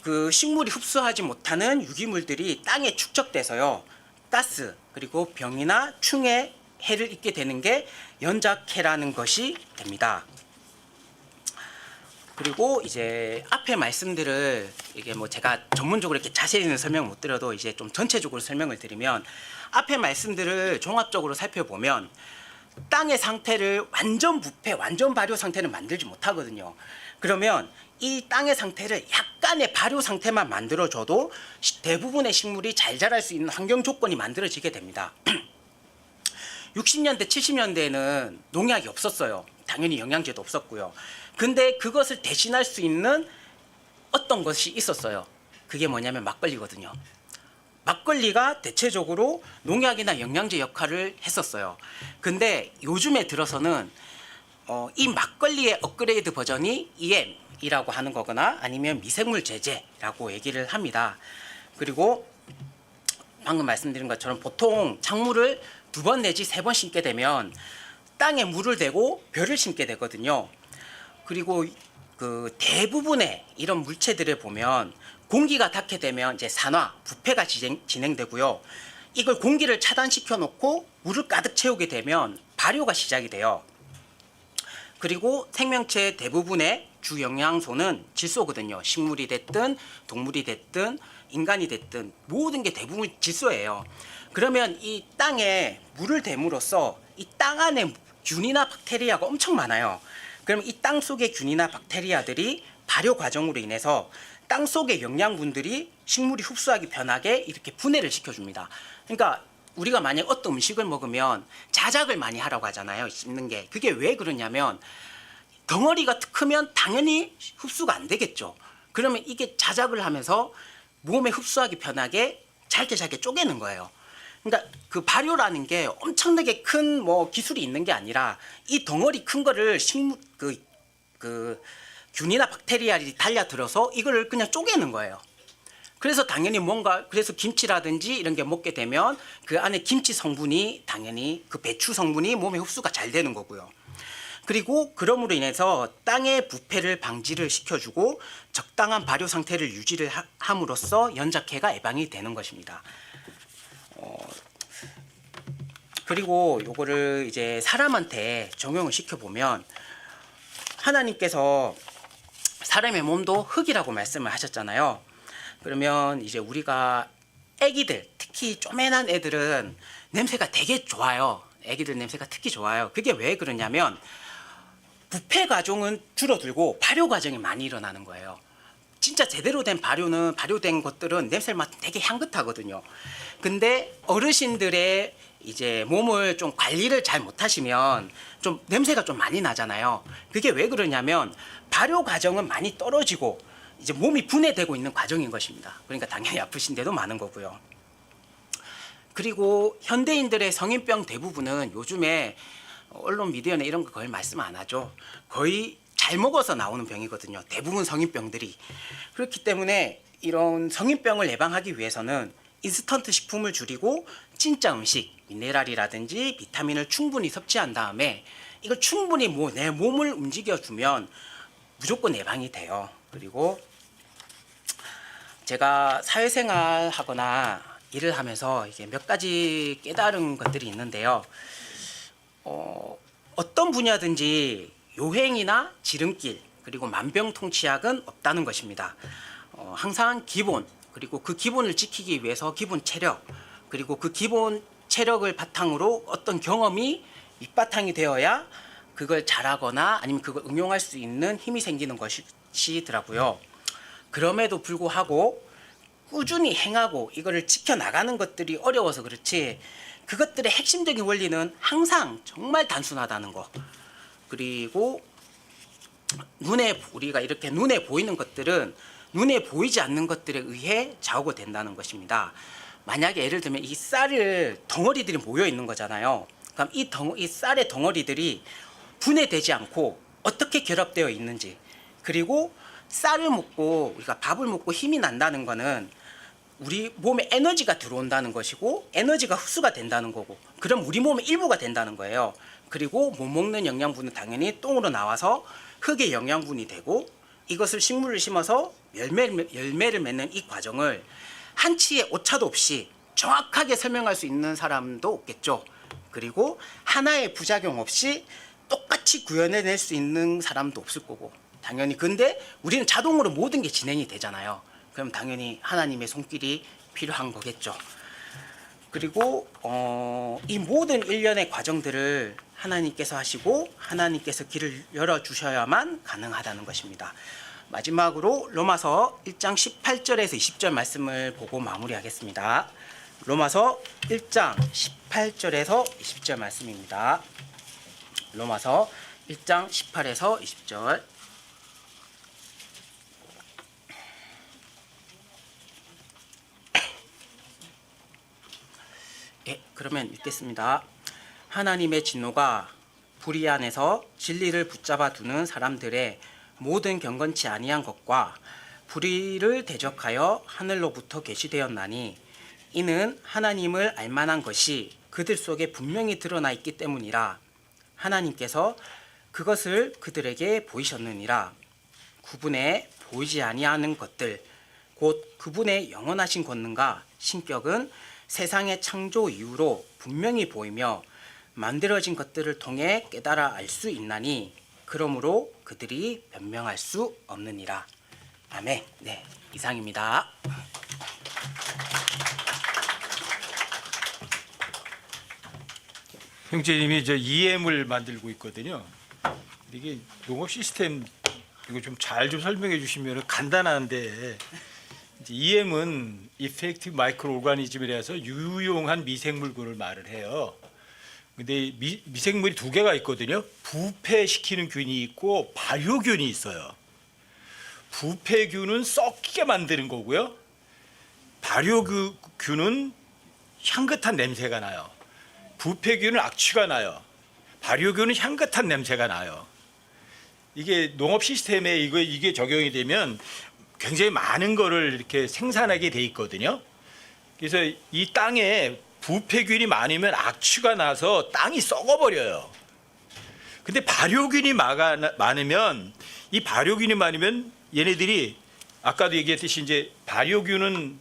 그 식물이 흡수하지 못하는 유기물들이 땅에 축적돼서요. 가스 그리고 병이나 충에 해를 입게 되는 게 연작해라는 것이 됩니다. 그리고 이제 앞에 말씀들을 이게 뭐 제가 전문적으로 이렇게 자세히는 설명 못 드려도 이제 좀 전체적으로 설명을 드리면 앞에 말씀들을 종합적으로 살펴보면 땅의 상태를 완전 부패, 완전 발효 상태는 만들지 못하거든요. 그러면 이 땅의 상태를 약간의 발효 상태만 만들어줘도 대부분의 식물이 잘 자랄 수 있는 환경 조건이 만들어지게 됩니다. 60년대, 70년대에는 농약이 없었어요. 당연히 영양제도 없었고요. 근데 그것을 대신할 수 있는 어떤 것이 있었어요. 그게 뭐냐면 막걸리거든요. 막걸리가 대체적으로 농약이나 영양제 역할을 했었어요. 근데 요즘에 들어서는 이 막걸리의 업그레이드 버전이 EM이라고 하는 거거나 아니면 미생물 제제라고 얘기를 합니다. 그리고 방금 말씀드린 것처럼 보통 작물을 2번 내지 3번 심게 되면 땅에 물을 대고 벼를 심게 되거든요. 그리고 그 대부분의 이런 물체들을 보면 공기가 닿게 되면 이제 산화, 부패가 진행되고요. 이걸 공기를 차단시켜 놓고 물을 가득 채우게 되면 발효가 시작이 돼요. 그리고 생명체 대부분의 주 영양소는 질소거든요. 식물이 됐든 동물이 됐든 인간이 됐든 모든 게 대부분 질소예요. 그러면 이 땅에 물을 댐으로써 이 땅 안에 균이나 박테리아가 엄청 많아요. 그럼 이 땅 속의 균이나 박테리아들이 발효 과정으로 인해서 땅 속의 영양분들이 식물이 흡수하기 편하게 이렇게 분해를 시켜줍니다. 그러니까 우리가 만약 어떤 음식을 먹으면 자작을 많이 하라고 하잖아요. 씹는 게. 그게 왜 그러냐면 덩어리가 크면 당연히 흡수가 안 되겠죠. 그러면 이게 자작을 하면서 몸에 흡수하기 편하게 잘게 쪼개는 거예요. 그러니까 그 발효라는 게 엄청나게 큰 뭐 기술이 있는 게 아니라 이 덩어리 큰 거를 식물 그 균이나 박테리아들이 달려들어서 이거를 그냥 쪼개는 거예요. 그래서 당연히 그래서 김치라든지 이런 게 먹게 되면 그 안에 김치 성분이 당연히 그 배추 성분이 몸에 흡수가 잘 되는 거고요. 그리고 그럼으로 인해서 땅의 부패를 방지를 시켜주고 적당한 발효 상태를 유지를 함으로써 연작해가 예방이 되는 것입니다. 그리고 요거를 이제 사람한테 적용을 시켜보면 하나님께서 사람의 몸도 흙이라고 말씀을 하셨잖아요. 그러면 이제 우리가 애기들, 특히 쪼매난 애들은 냄새가 되게 좋아요. 애기들 냄새가 특히 좋아요. 그게 왜 그러냐면 부패 과정은 줄어들고 발효 과정이 많이 일어나는 거예요. 진짜 제대로 된 발효된 것들은 냄새 맡으면 되게 향긋하거든요. 근데 어르신들의 이제 몸을 좀 관리를 잘 못하시면 좀 냄새가 좀 많이 나잖아요. 그게 왜 그러냐면 발효 과정은 많이 떨어지고 이제 몸이 분해되고 있는 과정인 것입니다. 그러니까 당연히 아프신 데도 많은 거고요. 그리고 현대인들의 성인병 대부분은 요즘에 언론 미디어나 이런 거 거의 말씀 안 하죠. 거의 잘 먹어서 나오는 병이거든요. 대부분 성인병들이. 그렇기 때문에 이런 성인병을 예방하기 위해서는 인스턴트 식품을 줄이고 진짜 음식, 미네랄이라든지 비타민을 충분히 섭취한 다음에 이걸 충분히 내 몸을 움직여주면 무조건 예방이 돼요. 그리고 제가 사회생활 하거나 일을 하면서 이게 몇 가지 깨달은 것들이 있는데요. 어떤 분야든지 요행이나 지름길 그리고 만병통치약은 없다는 것입니다. 항상 기본 그리고 그 기본을 지키기 위해서 기본 체력 그리고 그 기본 체력을 바탕으로 어떤 경험이 밑바탕이 되어야 그걸 잘하거나 아니면 그걸 응용할 수 있는 힘이 생기는 것이더라고요. 그럼에도 불구하고 꾸준히 행하고 이거를 지켜나가는 것들이 어려워서 그렇지 그것들의 핵심적인 원리는 항상 정말 단순하다는 거. 그리고 우리가 이렇게 눈에 보이는 것들은 눈에 보이지 않는 것들에 의해 좌우가 된다는 것입니다. 만약에 예를 들면 이 쌀을 덩어리들이 모여 있는 거잖아요. 그럼 이 쌀의 덩어리들이 분해되지 않고 어떻게 결합되어 있는지, 그리고 쌀을 먹고 우리가 밥을 먹고 힘이 난다는 거는 우리 몸에 에너지가 들어온다는 것이고 에너지가 흡수가 된다는 거고, 그럼 우리 몸의 일부가 된다는 거예요. 그리고 못 먹는 영양분은 당연히 똥으로 나와서 흙의 영양분이 되고, 이것을 식물을 심어서 열매를 맺는 이 과정을 한치의 오차도 없이 정확하게 설명할 수 있는 사람도 없겠죠. 그리고 하나의 부작용 없이 똑같이 구현해낼 수 있는 사람도 없을 거고, 당연히. 근데 우리는 자동으로 모든 게 진행이 되잖아요. 그럼 당연히 하나님의 손길이 필요한 거겠죠. 그리고 이 모든 일련의 과정들을 하나님께서 하시고 하나님께서 길을 열어주셔야만 가능하다는 것입니다. 마지막으로 로마서 1장 18절에서 20절 말씀을 보고 마무리하겠습니다. 로마서 1장 18절에서 20절 말씀입니다. 로마서 1장 18에서 20절. 예, 그러면 읽겠습니다. 하나님의 진노가 불의 안에서 진리를 붙잡아 두는 사람들의 모든 경건치 아니한 것과 불의를 대적하여 하늘로부터 계시되었나니, 이는 하나님을 알만한 것이 그들 속에 분명히 드러나 있기 때문이라. 하나님께서 그것을 그들에게 보이셨느니라. 그분의 보이지 아니하는 것들, 곧 그분의 영원하신 권능과 신격은 세상의 창조 이후로 분명히 보이며 만들어진 것들을 통해 깨달아 알 수 있나니, 그러므로 그들이 변명할 수 없느니라. 아멘. 네, 이상입니다. 형제님이 저 EM을 만들고 있거든요. 이게 농업 시스템 이거 좀 잘 좀 설명해 주시면 간단한데, 이제 EM은 Effective Microorganism이라서 유용한 미생물군을 말을 해요. 근데 미생물이 두 개가 있거든요. 부패시키는 균이 있고 발효균이 있어요. 부패균은 썩게 만드는 거고요. 발효균은 향긋한 냄새가 나요. 부패균은 악취가 나요. 발효균은 향긋한 냄새가 나요. 이게 농업 시스템에 이게 적용이 되면 굉장히 많은 거를 이렇게 생산하게 돼 있거든요. 그래서 이 땅에 부패균이 많으면 악취가 나서 땅이 썩어버려요. 근데 발효균이 많으면, 이 발효균이 많으면 얘네들이 아까도 얘기했듯이 이제 발효균은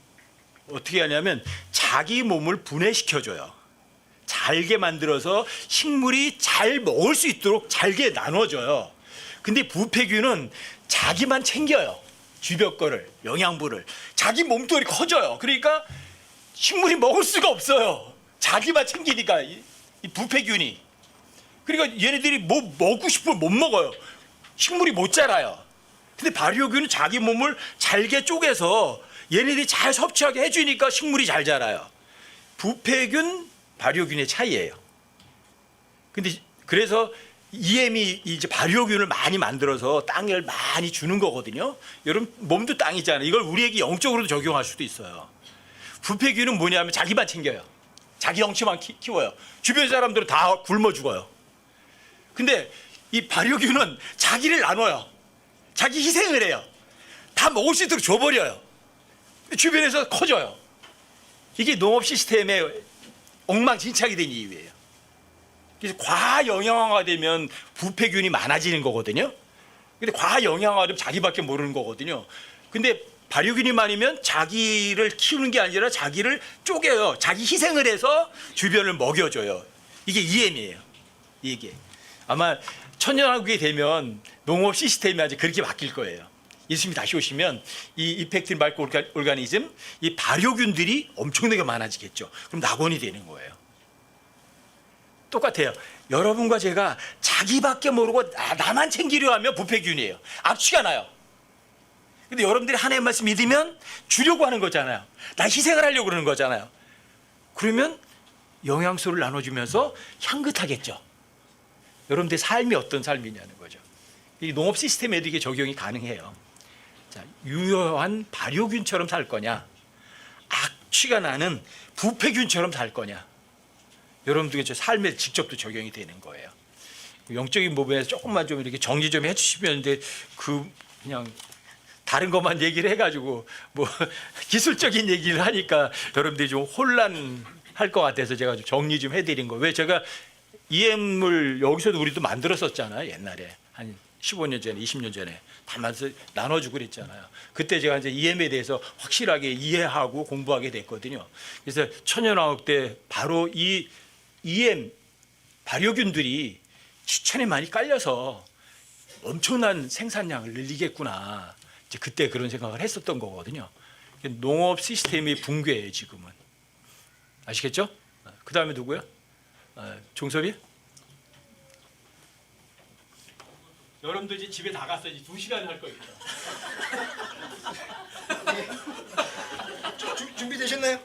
어떻게 하냐면 자기 몸을 분해시켜줘요. 잘게 만들어서 식물이 잘 먹을 수 있도록 잘게 나눠줘요. 근데 부패균은 자기만 챙겨요. 주변 거를, 영양분을. 자기 몸뚱이 커져요. 그러니까 식물이 먹을 수가 없어요. 자기만 챙기니까, 이 부패균이. 그러니까 얘네들이 뭐 먹고 싶으면 못 먹어요. 식물이 못 자라요. 근데 발효균은 자기 몸을 잘게 쪼개서 얘네들이 잘 섭취하게 해주니까 식물이 잘 자라요. 부패균, 발효균의 차이예요. 근데 그래서 EM이 이제 발효균을 많이 만들어서 땅을 많이 주는 거거든요. 여러분 몸도 땅이잖아요. 이걸 우리에게 영적으로도 적용할 수도 있어요. 부패균은 뭐냐면 자기만 챙겨요. 자기 덩치만 키워요. 주변 사람들은 다 굶어 죽어요. 근데 이 발효균은 자기를 나눠요. 자기 희생을 해요. 다 먹을 수 있도록 줘버려요. 주변에서 커져요. 이게 농업 시스템의 엉망진창이 된 이유예요. 그래서 과영양화가 되면 부패균이 많아지는 거거든요. 근데 과영양화가 되면 자기밖에 모르는 거거든요. 근데 발효균이 많으면 자기를 키우는 게 아니라 자기를 쪼개요. 자기 희생을 해서 주변을 먹여줘요. 이게 EM이에요. 이게 아마 천년왕국이 되면 농업 시스템이 아주 그렇게 바뀔 거예요. 예수님이 다시 오시면 이 이펙티브 마이크로 오르가니즘, 이 발효균들이 엄청나게 많아지겠죠. 그럼 낙원이 되는 거예요. 똑같아요. 여러분과 제가 자기밖에 모르고 나만 챙기려 하면 부패균이에요. 악취가 나요. 근데 여러분들이 하나님의 말씀 믿으면 주려고 하는 거잖아요. 나 희생을 하려고 그러는 거잖아요. 그러면 영양소를 나눠주면서 향긋하겠죠. 여러분들의 삶이 어떤 삶이냐는 거죠. 이 농업 시스템에도 이게 적용이 가능해요. 자, 유효한 발효균처럼 살 거냐, 취가 나는 부패균처럼 살 거냐. 여러분들의 저 삶에 직접 또 적용이 되는 거예요. 영적인 부분에서 조금만 좀 이렇게 정리 좀 해주시면 근데 그냥 다른 것만 얘기를 해가지고 뭐 기술적인 얘기를 하니까 여러분들이 좀 혼란할 것 같아서 제가 좀 정리 좀 해드린 거. 왜 제가 EM을 여기서도 우리도 만들었었잖아요. 옛날에 한 15년 전에 20년 전에 다 나눠주고 그랬잖아요. 그때 제가 이제 EM에 대해서 확실하게 이해하고 공부하게 됐거든요. 그래서 천연화학 때 바로 이 EM 발효균들이 시천에 많이 깔려서 엄청난 생산량을 늘리겠구나. 이제 그때 그런 생각을 했었던 거거든요. 농업 시스템이 붕괴예요 지금은. 아시겠죠? 그 다음에 누구요? 종섭이? 여러분들 이제 집에 다 갔어. 이제 2시간 할 거예요. 준비되셨나요?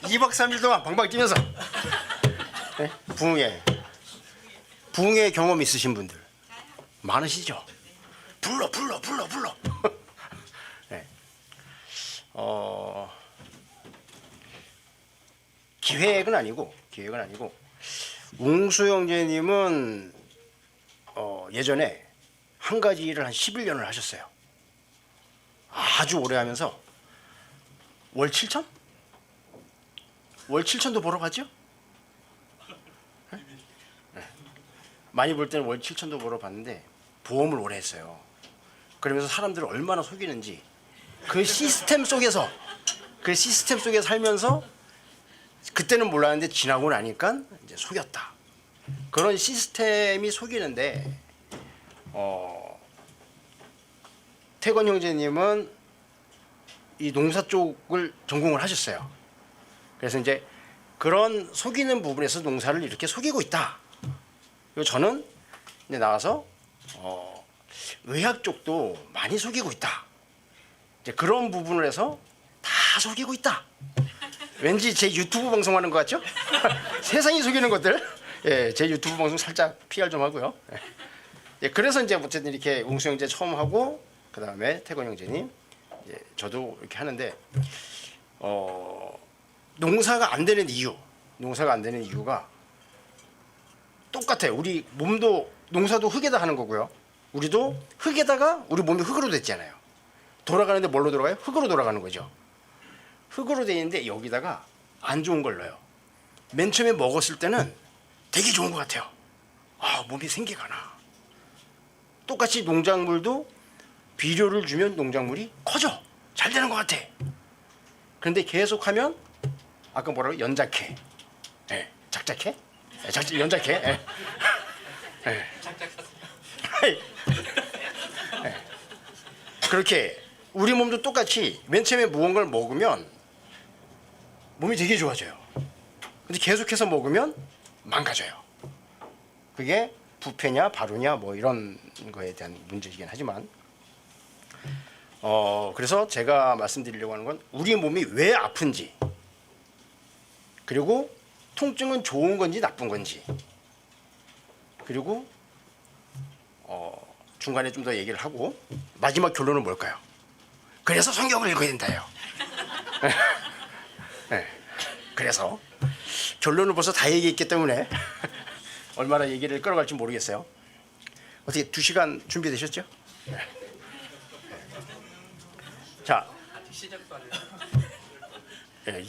2박 3일 동안 방방 뛰면서 네? 부흥회 경험 있으신 분들 많으시죠? 불러 네. 기획은 아니고 웅수 형제님은 예전에 한 가지 일을 한 11년을 하셨어요. 아주 오래 하면서 월 7천? 월 7천도 벌어 봤죠? 네? 많이 벌 때는 월 7천도 벌어 봤는데 보험을 오래 했어요. 그러면서 사람들을 얼마나 속이는지 그 시스템 속에서 살면서 그때는 몰랐는데 지나고 나니까 이제 속였다. 그런 시스템이 속이는데 태권 형제님은 이 농사 쪽을 전공을 하셨어요. 그래서 이제 그런 속이는 부분에서 농사를 이렇게 속이고 있다. 그리고 저는 이제 나와서 의학 쪽도 많이 속이고 있다. 이제 그런 부분을 해서 다 속이고 있다. 왠지 제 유튜브 방송하는 것 같죠? 세상이 속이는 것들. 예, 제 유튜브 방송 살짝 PR 좀 하고요. 예, 그래서 이제 어쨌든 이렇게 웅수 형제 처음 하고 그 다음에 태권 형제님, 예, 저도 이렇게 하는데 농사가 안 되는 이유가 똑같아요. 우리 몸도 농사도 흙에다 하는 거고요. 우리도 흙에다가 우리 몸이 흙으로 됐잖아요. 돌아가는데 뭘로 돌아가요? 흙으로 돌아가는 거죠. 흙으로 돼 있는데 여기다가 안 좋은 걸 넣어요. 맨 처음에 먹었을 때는 되게 좋은 것 같아요. 아, 몸이 생기가 나. 똑같이 농작물도 비료를 주면 농작물이 커져. 잘 되는 것 같아. 그런데 계속하면 아까 뭐라고? 연작해. 예, 작작해? 예, 연작해. 예. 예. 예. 그렇게 우리 몸도 똑같이 맨 처음에 무언가를 먹으면 몸이 되게 좋아져요. 근데 계속해서 먹으면 망가져요. 그게 부패냐 발효냐 뭐 이런 거에 대한 문제이긴 하지만 그래서 제가 말씀드리려고 하는 건 우리 몸이 왜 아픈지, 그리고 통증은 좋은 건지 나쁜 건지, 그리고 중간에 좀 더 얘기를 하고 마지막 결론은 뭘까요? 그래서 성경을 읽어야 된다요. 네. 그래서 결론을 벌써 다 얘기했기 때문에 얼마나 얘기를 끌어갈지 모르겠어요. 어떻게 2시간 준비되셨죠? 네. 자, 네,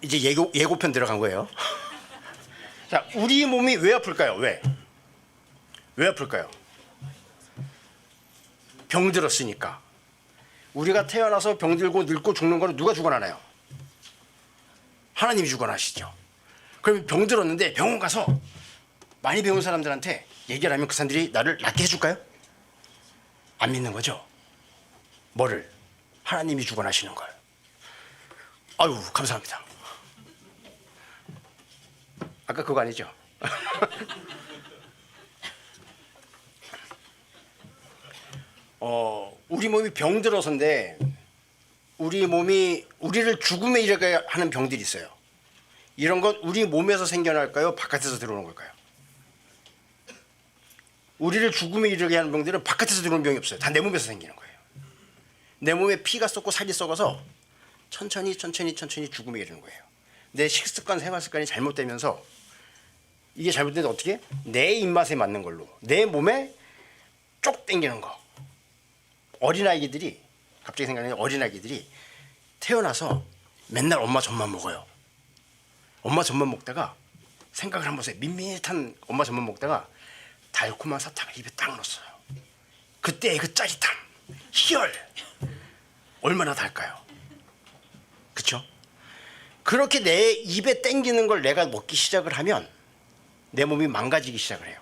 이제 예고편 들어간 거예요. 자, 우리 몸이 왜 아플까요? 왜 아플까요? 병들었으니까. 우리가 태어나서 병들고 늙고 죽는 거는 누가 주관하나요? 하나님이 주관하시죠. 그럼 병들었는데 병원 가서 많이 배운 사람들한테 얘기를 하면 그 사람들이 나를 낫게 해줄까요? 안 믿는 거죠. 뭐를? 하나님이 주관하시는 걸. 아유, 감사합니다. 아까 그거 아니죠? 우리 몸이 병들어서인데 우리 몸이 우리를 죽음에 이르게 하는 병들이 있어요. 이런 건 우리 몸에서 생겨날까요? 바깥에서 들어오는 걸까요? 우리를 죽음에 이르게 하는 병들은 바깥에서 들어오는 병이 없어요. 다 내 몸에서 생기는 거예요. 내 몸에 피가 썩고 살이 썩어서 천천히 죽음에 이르는 거예요. 내 식습관, 생활 습관이 잘못되면서 이게 잘못되면 어떻게? 내 입맛에 맞는 걸로 내 몸에 쪽 당기는 거. 어린아이들이 갑자기 생각나는 어린아이들이 태어나서 맨날 엄마 젖만 먹어요. 엄마 젖만 먹다가 생각을 한번 해보세요. 밋밋한 엄마 젖만 먹다가 달콤한 사탕을 입에 딱 넣었어요. 그때의 그 짜릿함, 희열 얼마나 달까요? 그쵸? 그렇게 내 입에 땡기는 걸 내가 먹기 시작을 하면 내 몸이 망가지기 시작을 해요.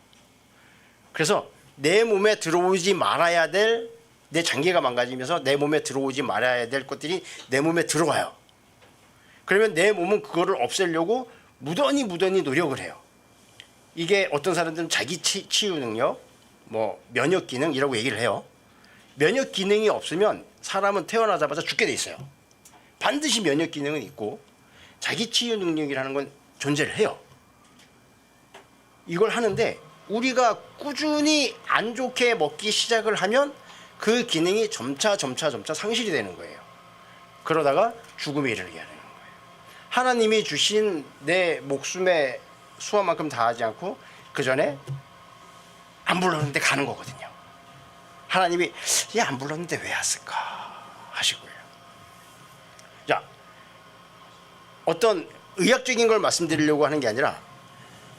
그래서 내 몸에 들어오지 말아야 될 내 장기가 망가지면서 내 몸에 들어오지 말아야 될 것들이 내 몸에 들어와요. 그러면 내 몸은 그거를 없애려고 무던히 노력을 해요. 이게 어떤 사람들은 자기 치유 능력, 뭐 면역 기능이라고 얘기를 해요. 면역 기능이 없으면 사람은 태어나자마자 죽게 돼 있어요. 반드시 면역 기능은 있고 자기 치유 능력이라는 건 존재를 해요. 이걸 하는데 우리가 꾸준히 안 좋게 먹기 시작을 하면 그 기능이 점차 상실이 되는 거예요. 그러다가 죽음에 이르게 하는 거예요. 하나님이 주신 내 목숨의 수화만큼 다하지 않고 그 전에 안 불렀는데 가는 거거든요. 하나님이 얘 안 불렀는데 왜 왔을까 하시고요. 자, 어떤 의학적인 걸 말씀드리려고 하는 게 아니라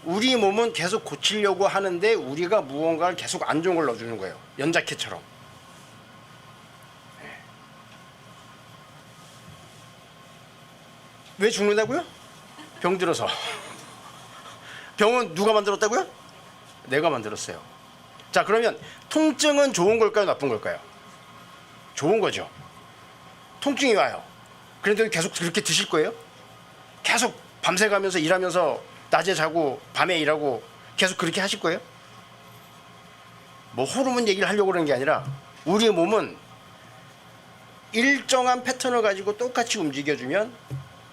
우리 몸은 계속 고치려고 하는데 우리가 무언가를 계속 안 좋은 걸 넣어주는 거예요. 연자켓처럼. 왜 죽는다고요? 병 들어서. 병은 누가 만들었다고요? 내가 만들었어요. 자, 그러면 통증은 좋은 걸까요? 나쁜 걸까요? 좋은 거죠. 통증이 와요. 그런데 계속 그렇게 드실 거예요? 계속 밤새 가면서 일하면서 낮에 자고 밤에 일하고 계속 그렇게 하실 거예요? 뭐 호르몬 얘기를 하려고 그러는 게 아니라 우리 몸은 일정한 패턴을 가지고 똑같이 움직여주면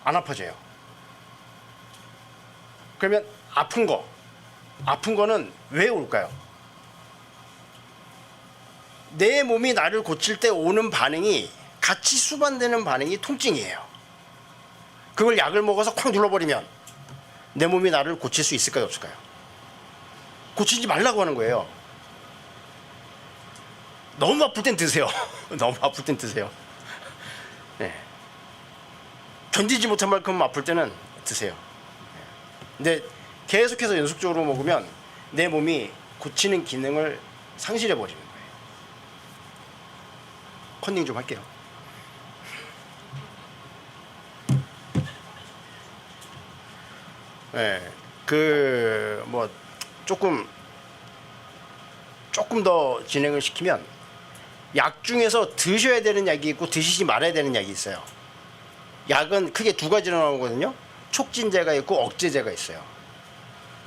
안 아파져요. 그러면 아픈 거는 왜 올까요? 내 몸이 나를 고칠 때 오는 반응이 같이 수반되는 반응이 통증이에요. 그걸 약을 먹어서 콱 눌러버리면 내 몸이 나를 고칠 수 있을까요? 없을까요? 고치지 말라고 하는 거예요. 너무 아플 땐 드세요. 너무 아플 땐 드세요. 네. 견디지 못한 만큼 아플 때는 드세요. 근데 계속해서 연속적으로 먹으면 내 몸이 고치는 기능을 상실해 버리는 거예요. 컨닝 좀 할게요. 네, 뭐 조금 더 진행을 시키면 약 중에서 드셔야 되는 약이 있고 드시지 말아야 되는 약이 있어요. 약은 크게 두 가지로 나오거든요. 촉진제가 있고 억제제가 있어요.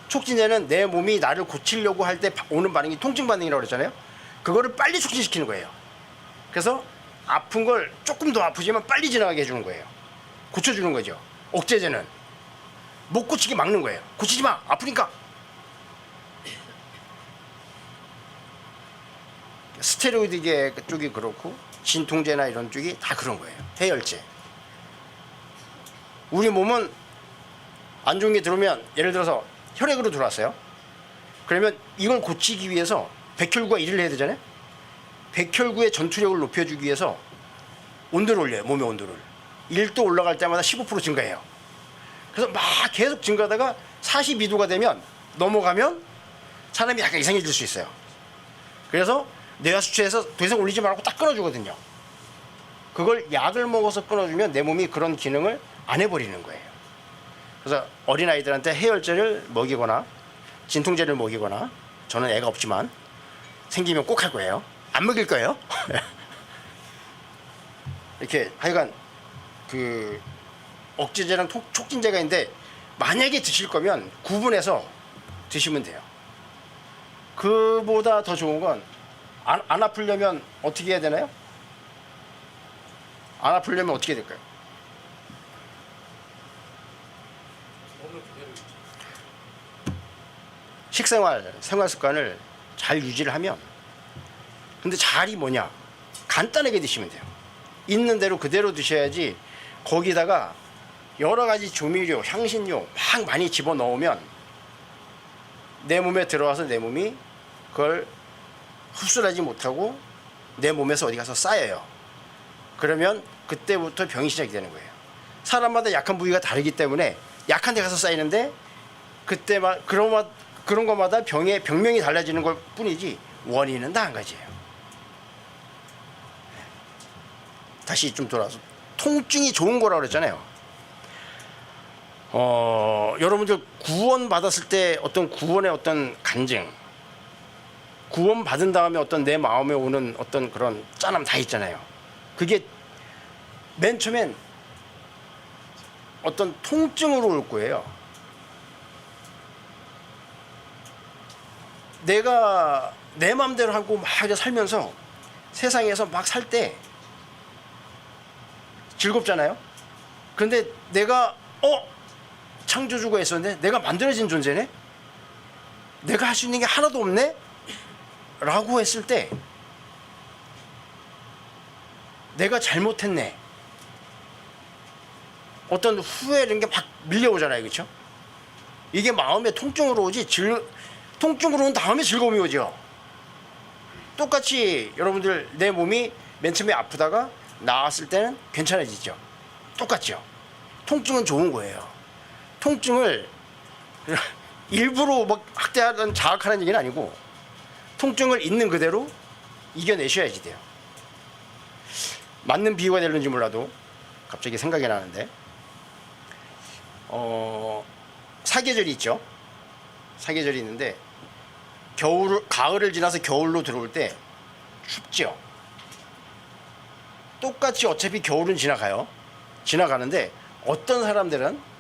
촉진제는 내 몸이 나를 고치려고 할 때 오는 반응이 통증 반응이라고 그랬잖아요. 그거를 빨리 촉진시키는 거예요. 그래서 아픈 걸 조금 더 아프지만 빨리 지나가게 해주는 거예요. 고쳐주는 거죠. 억제제는 못 고치게 막는 거예요. 고치지 마, 아프니까. 스테로이드 쪽이 그렇고 진통제나 이런 쪽이 다 그런 거예요. 해열제. 우리 몸은 안 좋은 게 들어오면 예를 들어서 혈액으로 들어왔어요. 그러면 이걸 고치기 위해서 백혈구가 일을 해야 되잖아요. 백혈구의 전투력을 높여주기 위해서 온도를 올려요. 몸의 온도를 1도 올라갈 때마다 15% 증가해요. 그래서 막 계속 증가하다가 42도가 되면 넘어가면 사람이 약간 이상해질 수 있어요. 그래서 뇌하 수치에서 더 이상 올리지 말고 딱 끊어주거든요. 그걸 약을 먹어서 끊어주면 내 몸이 그런 기능을 안 해버리는 거예요. 그래서 어린아이들한테 해열제를 먹이거나 진통제를 먹이거나, 저는 애가 없지만 생기면 꼭 할 거예요. 안 먹일 거예요. 이렇게 하여간 그 억제제랑 촉진제가 있는데 만약에 드실 거면 구분해서 드시면 돼요. 그보다 더 좋은 건 안 아프려면 어떻게 해야 되나요? 안 아프려면 어떻게 될까요? 생활 습관을 잘 유지를 하면, 근데 잘이 뭐냐? 간단하게 드시면 돼요. 있는 대로 그대로 드셔야지 거기다가 여러 가지 조미료, 향신료 막 많이 집어넣으면 내 몸에 들어와서 내 몸이 그걸 흡수를 하지 못하고 내 몸에서 어디 가서 쌓여요. 그러면 그때부터 병이 시작이 되는 거예요. 사람마다 약한 부위가 다르기 때문에 약한 데 가서 쌓이는데 그때만 그런 것마다 병명이 달라지는 걸 뿐이지 원인은 다 한 가지예요. 다시 좀 돌아와서 통증이 좋은 거라고 그랬잖아요. 여러분들 구원 받았을 때 어떤 구원의 어떤 간증, 구원 받은 다음에 어떤 내 마음에 오는 어떤 그런 짠함 다 있잖아요. 그게 맨 처음엔 어떤 통증으로 올 거예요. 내가 내 마음대로 하고 막 살면서 세상에서 막 살 때 즐겁잖아요. 그런데 내가 창조주가 있었는데 내가 만들어진 존재네? 내가 할 수 있는 게 하나도 없네? 라고 했을 때 내가 잘못했네. 어떤 후회 이런 게 막 밀려오잖아요. 그렇죠? 이게 마음의 통증으로 오지 통증으로 온 다음에 즐거움이 오죠. 똑같이 여러분들 내 몸이 맨 처음에 아프다가 나았을 때는 괜찮아지죠. 똑같죠. 통증은 좋은 거예요. 통증을 일부러 막 학대하는 자학하는 얘기는 아니고 통증을 있는 그대로 이겨내셔야지 돼요. 맞는 비유가 될는지 몰라도 갑자기 생각이 나는데 사계절이 있죠. 사계절이 있는데 가을을 지나서 겨울로 들어올 때 춥죠. 똑같이 어차피 겨울은 지나가는데 어떤 사람들은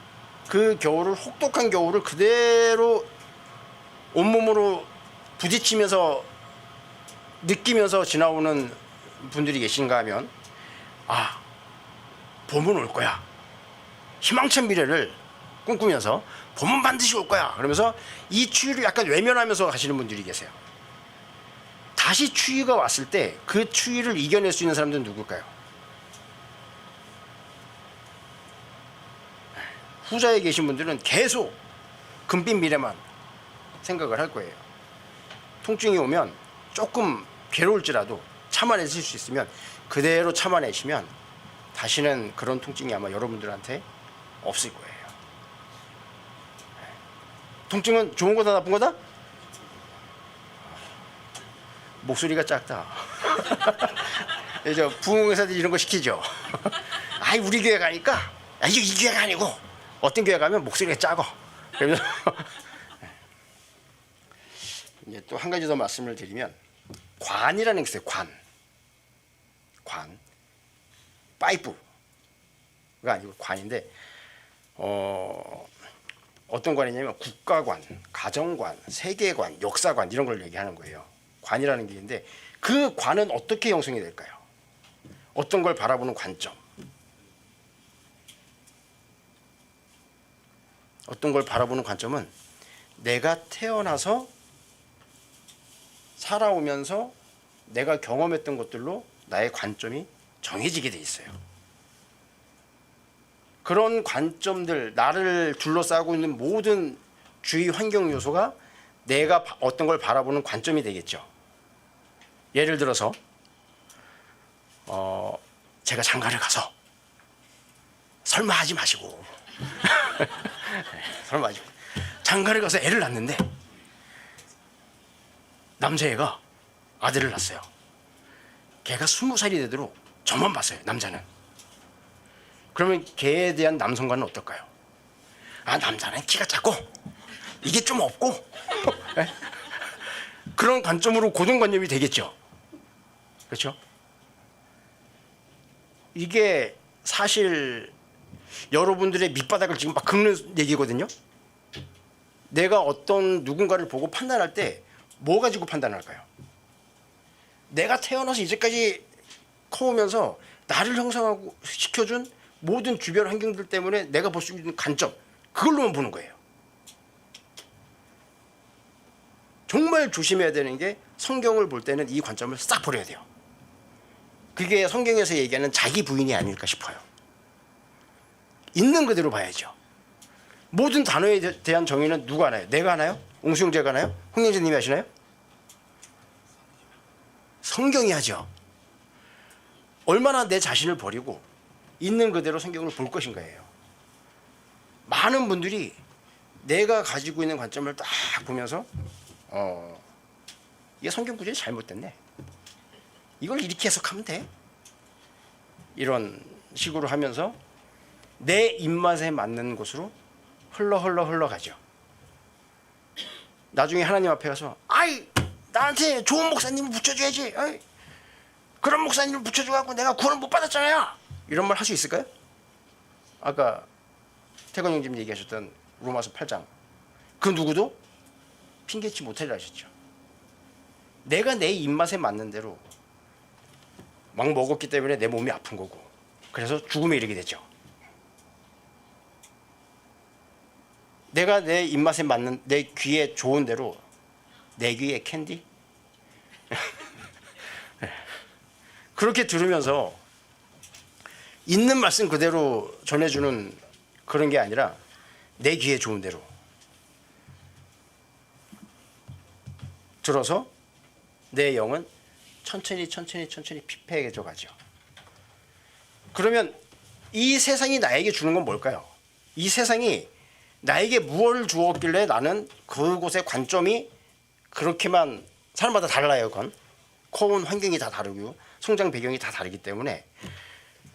그 겨울을 혹독한 겨울을 그대로 온몸으로 부딪히면서 느끼면서 지나오는 분들이 계신가 하면 봄은 올 거야. 희망찬 미래를 꿈꾸면서 봄은 반드시 올 거야. 그러면서 이 추위를 약간 외면하면서 가시는 분들이 계세요. 다시 추위가 왔을 때 그 추위를 이겨낼 수 있는 사람들은 누굴까요? 후자에 계신 분들은 계속 금빛 미래만 생각을 할 거예요. 통증이 오면 조금 괴로울지라도 참아내실 수 있으면 그대로 참아내시면 다시는 그런 통증이 아마 여러분들한테 없을 거예요. 통증은 좋은 거다 나쁜 거다? 목소리가 작다. 부흥회사들이 이런 거 시키죠. 우리 교회 가니까 이 교회가 아니고 어떤 교회 가면 목소리가 작아. 그러면서 이제 또 한 가지 더 말씀을 드리면 관이라는 게 있어요. 관. 파이프가 아니고 관인데 어떤 관이냐면 국가관, 가정관, 세계관, 역사관 이런 걸 얘기하는 거예요. 관이라는 게 있는데 그 관은 어떻게 형성이 될까요? 어떤 걸 바라보는 관점. 어떤 걸 바라보는 관점은 내가 태어나서 살아오면서 내가 경험했던 것들로 나의 관점이 정해지게 돼 있어요. 그런 관점들, 나를 둘러싸고 있는 모든 주위 환경 요소가 내가 어떤 걸 바라보는 관점이 되겠죠. 예를 들어서 제가 장가를 가서 설마 하지 마시고 설마 하지 마시고 장가를 가서 애를 낳는데 남자애가 아들을 낳았어요. 걔가 20살이 되도록 저만 봤어요. 남자는. 그러면 걔에 대한 남성관은 어떨까요? 남자는 키가 작고 이게 좀 없고 그런 관점으로 고정관념이 되겠죠. 그렇죠? 이게 사실 여러분들의 밑바닥을 지금 막 긁는 얘기거든요. 내가 어떤 누군가를 보고 판단할 때 뭐 가지고 판단할까요? 내가 태어나서 이제까지 커오면서 나를 형성하고 시켜준 모든 주변 환경들 때문에 내가 볼 수 있는 관점, 그걸로만 보는 거예요. 정말 조심해야 되는 게 성경을 볼 때는 이 관점을 싹 버려야 돼요. 그게 성경에서 얘기하는 자기 부인이 아닐까 싶어요. 있는 그대로 봐야죠. 모든 단어에 대한 정의는 누가 하나요? 내가 하나요? 옹수영제가 하나요? 홍영재님이 하시나요? 성경이 하죠. 얼마나 내 자신을 버리고 있는 그대로 성경을 볼 것인가예요. 많은 분들이 내가 가지고 있는 관점을 딱 보면서 이게 성경 구절이 잘못됐네. 이걸 이렇게 해석하면 돼. 이런 식으로 하면서 내 입맛에 맞는 곳으로 흘러가죠. 나중에 하나님 앞에 가서 아이 나한테 좋은 목사님을 붙여줘야지. 아이, 그런 목사님을 붙여줘갖고 내가 구원을 못 받았잖아요. 이런 말 할 수 있을까요? 아까 태건 형님 얘기하셨던 로마서 8장 그 누구도 핑계치 못하리라 하셨죠. 내가 내 입맛에 맞는 대로 막 먹었기 때문에 내 몸이 아픈 거고 그래서 죽음에 이르게 되죠. 내가 내 입맛에 맞는 내 귀에 좋은 대로 내 귀에 캔디 그렇게 들으면서 있는 말씀 그대로 전해주는 그런 게 아니라 내 귀에 좋은 대로 들어서 내 영은 천천히 피폐해져 가죠. 그러면 이 세상이 나에게 주는 건 뭘까요? 이 세상이 나에게 무엇을 주었길래 나는 그곳의 관점이 그렇게만 사람마다 달라요. 그건 커온 환경이 다 다르고 성장 배경이 다 다르기 때문에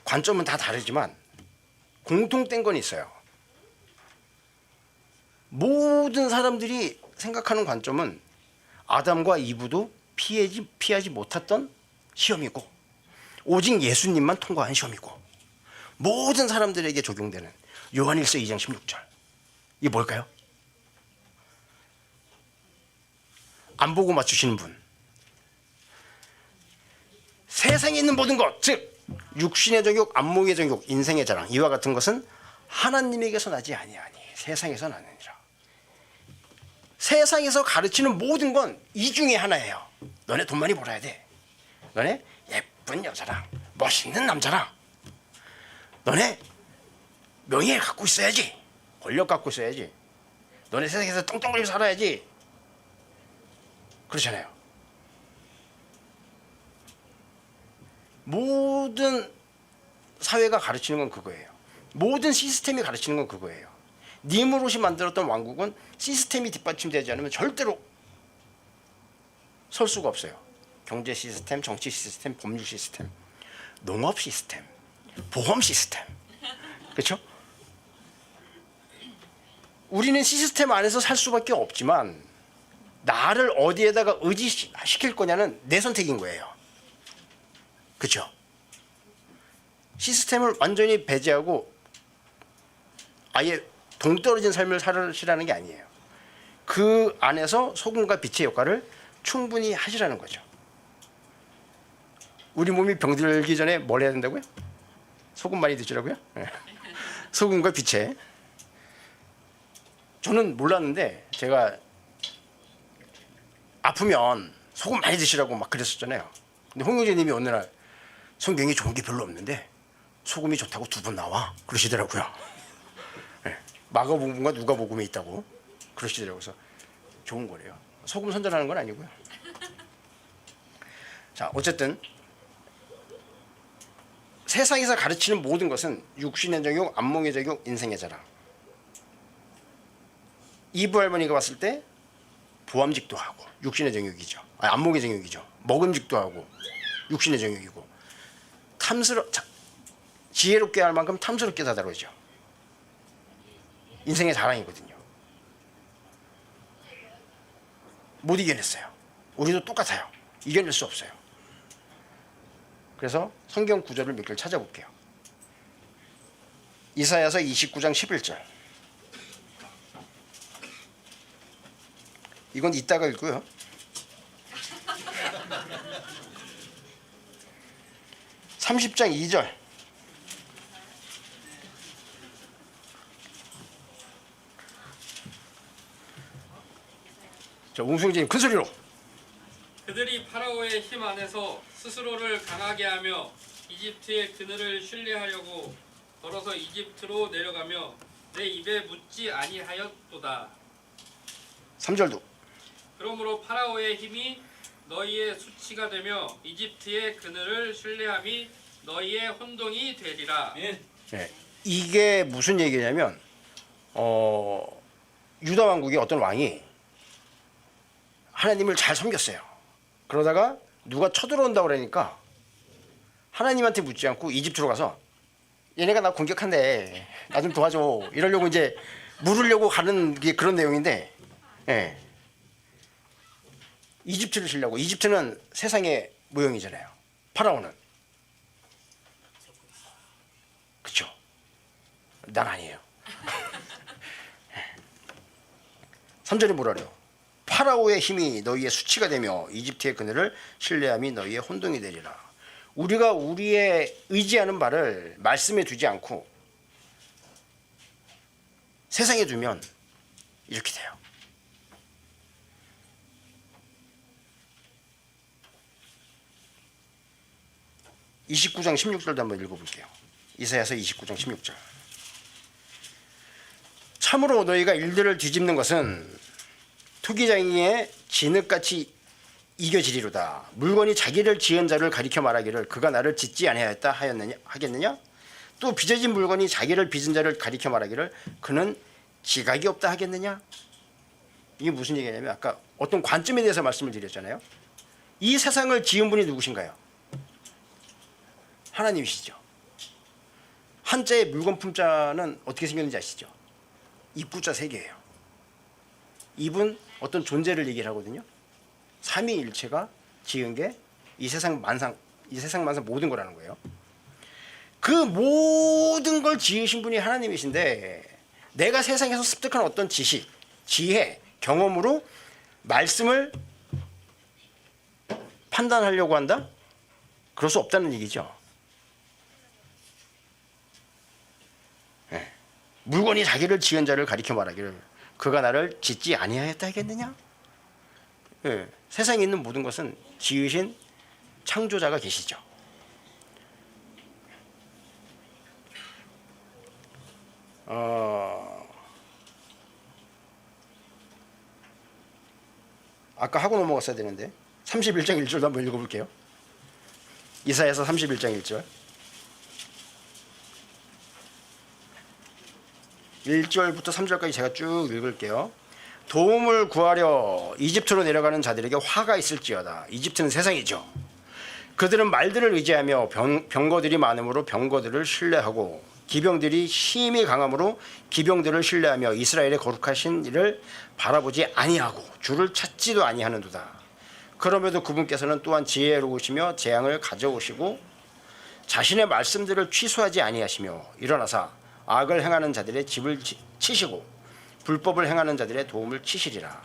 관점은 다 다르지만 공통된 건 있어요. 모든 사람들이 생각하는 관점은 아담과 이브도 피하지 못했던 시험이고 오직 예수님만 통과한 시험이고 모든 사람들에게 적용되는 요한일서 2장 16절 이게 뭘까요? 안 보고 맞추시는 분. 세상에 있는 모든 것, 즉 육신의 정욕, 안목의 정욕, 인생의 자랑 이와 같은 것은 하나님에게서 나지 아니하니 세상에서 나느니라. 세상에서 가르치는 모든 건 이 중에 하나예요. 너네 돈 많이 벌어야 돼. 너네 예쁜 여자랑 멋있는 남자랑 너네 명예 갖고 있어야지. 권력 갖고 있어야지. 너네 세상에서 똥똥거리고 살아야지. 그렇잖아요. 모든 사회가 가르치는 건 그거예요. 모든 시스템이 가르치는 건 그거예요. 니무롯이 만들었던 왕국은 시스템이 뒷받침되지 않으면 절대로 설 수가 없어요. 경제 시스템, 정치 시스템, 법률 시스템, 농업 시스템, 보험 시스템. 그렇죠? 우리는 시스템 안에서 살 수밖에 없지만 나를 어디에다가 의지시킬 거냐는 내 선택인 거예요. 그렇죠? 시스템을 완전히 배제하고 아예 동떨어진 삶을 살으시라는 게 아니에요. 그 안에서 소금과 빛의 역할을 충분히 하시라는 거죠. 우리 몸이 병들기 전에 뭘 해야 된다고요? 소금 많이 드시라고요? 소금과 빛의. 저는 몰랐는데 제가 아프면 소금 많이 드시라고 막 그랬었잖아요. 근데 홍영재님이 어느 날 성경에 좋은 게 별로 없는데 소금이 좋다고 2번 나와 그러시더라고요. 마가복음과 누가복음에 있다고 그러시더라고요. 그래서 좋은 거래요. 소금 선전하는 건 아니고요. 자, 어쨌든 세상에서 가르치는 모든 것은 육신의 정욕, 안목의 정욕, 인생의 자랑. 이브 할머니가 봤을 때 보암직도 하고 육신의 정욕이죠. 아니, 안목의 정욕이죠. 먹음직도 하고 육신의 정욕이고 지혜롭게 할 만큼 탐스럽게 다다르죠. 인생의 자랑이거든요. 못 이겨냈어요. 우리도 똑같아요. 이겨낼 수 없어요. 그래서 성경 구절을 몇 개를 찾아볼게요. 이사야서 29장 11절. 이건 이따가 읽고요. (30장 2절) 자, 웅수형제님 큰 소리로. 그들이 파라오의 힘 안에서 스스로를 강하게 하며 이집트의 그늘을 신뢰하려고 걸어서 이집트로 내려가며 내 입에 묻지 아니하였도다. 3절도 그러므로 파라오의 힘이 너희의 수치가 되며 이집트의 그늘을 신뢰함이 너희의 혼동이 되리라. 예, 이게 무슨 얘기냐면 유다 왕국의 어떤 왕이 하나님을 잘 섬겼어요. 그러다가 누가 쳐들어온다고 그러니까 하나님한테 묻지 않고 이집트로 가서 얘네가 나 공격한대, 나 좀 도와줘, 이러려고 이제 물으려고 가는 게 그런 내용인데, 예. 이집트를 쉬려고. 이집트는 세상의 모형이잖아요. 파라오는. 그쵸? 난 아니에요. 3절에 뭐라 그래요? 파라오의 힘이 너희의 수치가 되며 이집트의 그늘을 신뢰함이 너희의 혼동이 되리라. 우리가 우리의 의지하는 바를 말씀에 두지 않고 세상에 두면 이렇게 돼요. (29장 16절도) 한번 읽어볼게요. 이사야서 29장 16절. 참으로 너희가 일들을 뒤집는 것은 투기장이의 진흙같이 이겨지리로다. 물건이 자기를 지은 자를 가리켜 말하기를 그가 나를 짓지 아니하였다 하겠느냐? 또 빚어진 물건이 자기를 빚은 자를 가리켜 말하기를 그는 지각이 없다 하겠느냐? 이게 무슨 얘기냐면 아까 어떤 관점에 대해서 말씀을 드렸잖아요. 이 세상을 지은 분이 누구신가요? 하나님이시죠. 한자의 물건 품자는 어떻게 생겼는지 아시죠? 입구자 3개예요. 입은 어떤 존재를 얘기를 하거든요. 삼위일체가 지은 게 이 세상 만상 모든 거라는 거예요. 그 모든 걸 지으신 분이 하나님이신데 내가 세상에서 습득한 어떤 지식, 지혜, 경험으로 말씀을 판단하려고 한다? 그럴 수 없다는 얘기죠. 네. 물건이 자기를 지은 자를 가리켜 말하기를 그가 나를 짓지 아니하였다 하겠느냐? 네. 세상에 있는 모든 것은 지으신 창조자가 계시죠. 아까 하고 넘어갔어야 되는데 31장 1절도 한번 읽어볼게요. 이사야서 31장 1절. 1절부터 3절까지 제가 쭉 읽을게요. 도움을 구하려 이집트로 내려가는 자들에게 화가 있을지어다. 이집트는 세상이죠. 그들은 말들을 의지하며 병거들이 많으므로 병거들을 신뢰하고 기병들이 힘이 강함으로 기병들을 신뢰하며 이스라엘의 거룩하신 이를 바라보지 아니하고 주를 찾지도 아니하는도다. 그럼에도 그분께서는 또한 지혜로우시며 재앙을 가져오시고 자신의 말씀들을 취소하지 아니하시며 일어나사 악을 행하는 자들의 집을 치시고 불법을 행하는 자들의 도움을 치시리라.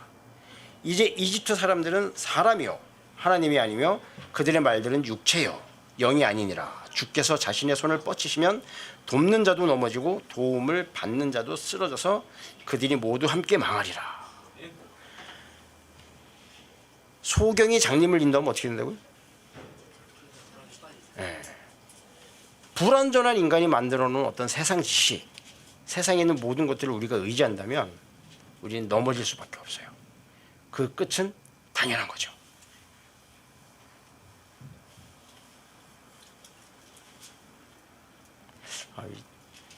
이제 이집트 사람들은 사람이요 하나님이 아니며 그들의 말들은 육체요 영이 아니니라. 주께서 자신의 손을 뻗치시면 돕는 자도 넘어지고 도움을 받는 자도 쓰러져서 그들이 모두 함께 망하리라. 소경이 장님을 인도하면 어떻게 된다고요? 네. 불완전한 인간이 만들어 놓은 어떤 세상 지식, 세상에 있는 모든 것들을 우리가 의지한다면 우리는 넘어질 수밖에 없어요. 그 끝은 당연한 거죠.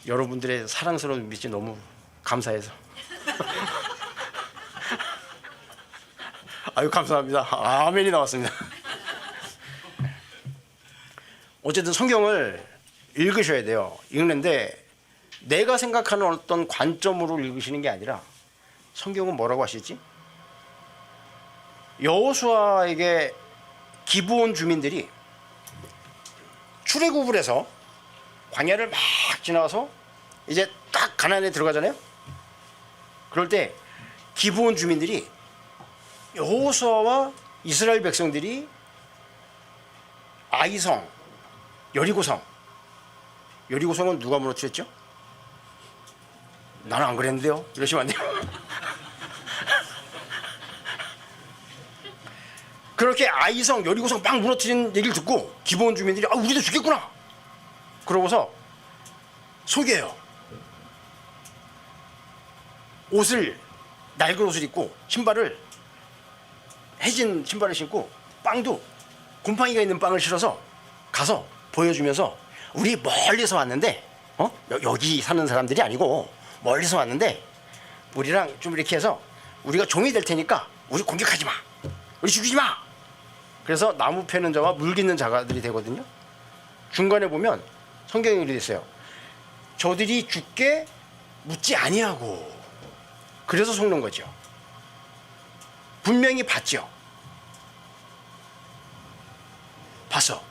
여러분들의 사랑스러운 눈빛이 너무 감사해서 아유 감사합니다. 아멘이 나왔습니다. 어쨌든 성경을 읽으셔야 돼요. 읽는데 내가 생각하는 어떤 관점으로 읽으시는 게 아니라 성경은 뭐라고 하시지? 여호수아에게 기브온 주민들이 출애굽을 해서 광야를 막 지나가서 이제 딱 가나안에 들어가잖아요. 그럴 때 기브온 주민들이 여호수아와 이스라엘 백성들이 아이성, 여리고성은 누가 무너뜨렸죠? 나는 안 그랬는데요. 이러시면 안 돼요. 그렇게 아이성, 여리고성 막 무너뜨린 얘기를 듣고 기브온 주민들이 우리도 죽겠구나. 그러고서 속여요. 옷을 낡은 옷을 입고 신발을 해진 신발을 신고 빵도 곰팡이가 있는 빵을 실어서 가서 보여주면서 우리 멀리서 왔는데 여기 사는 사람들이 아니고 멀리서 왔는데 우리랑 좀 이렇게 해서 우리가 종이 될 테니까 우리 공격하지 마. 우리 죽이지 마. 그래서 나무 패는 자와 물 깃는 자가들이 되거든요. 중간에 보면 성경이 이렇게 있어요. 저들이 죽게 묻지 아니하고 그래서 속는 거죠. 분명히 봤죠. 봤어.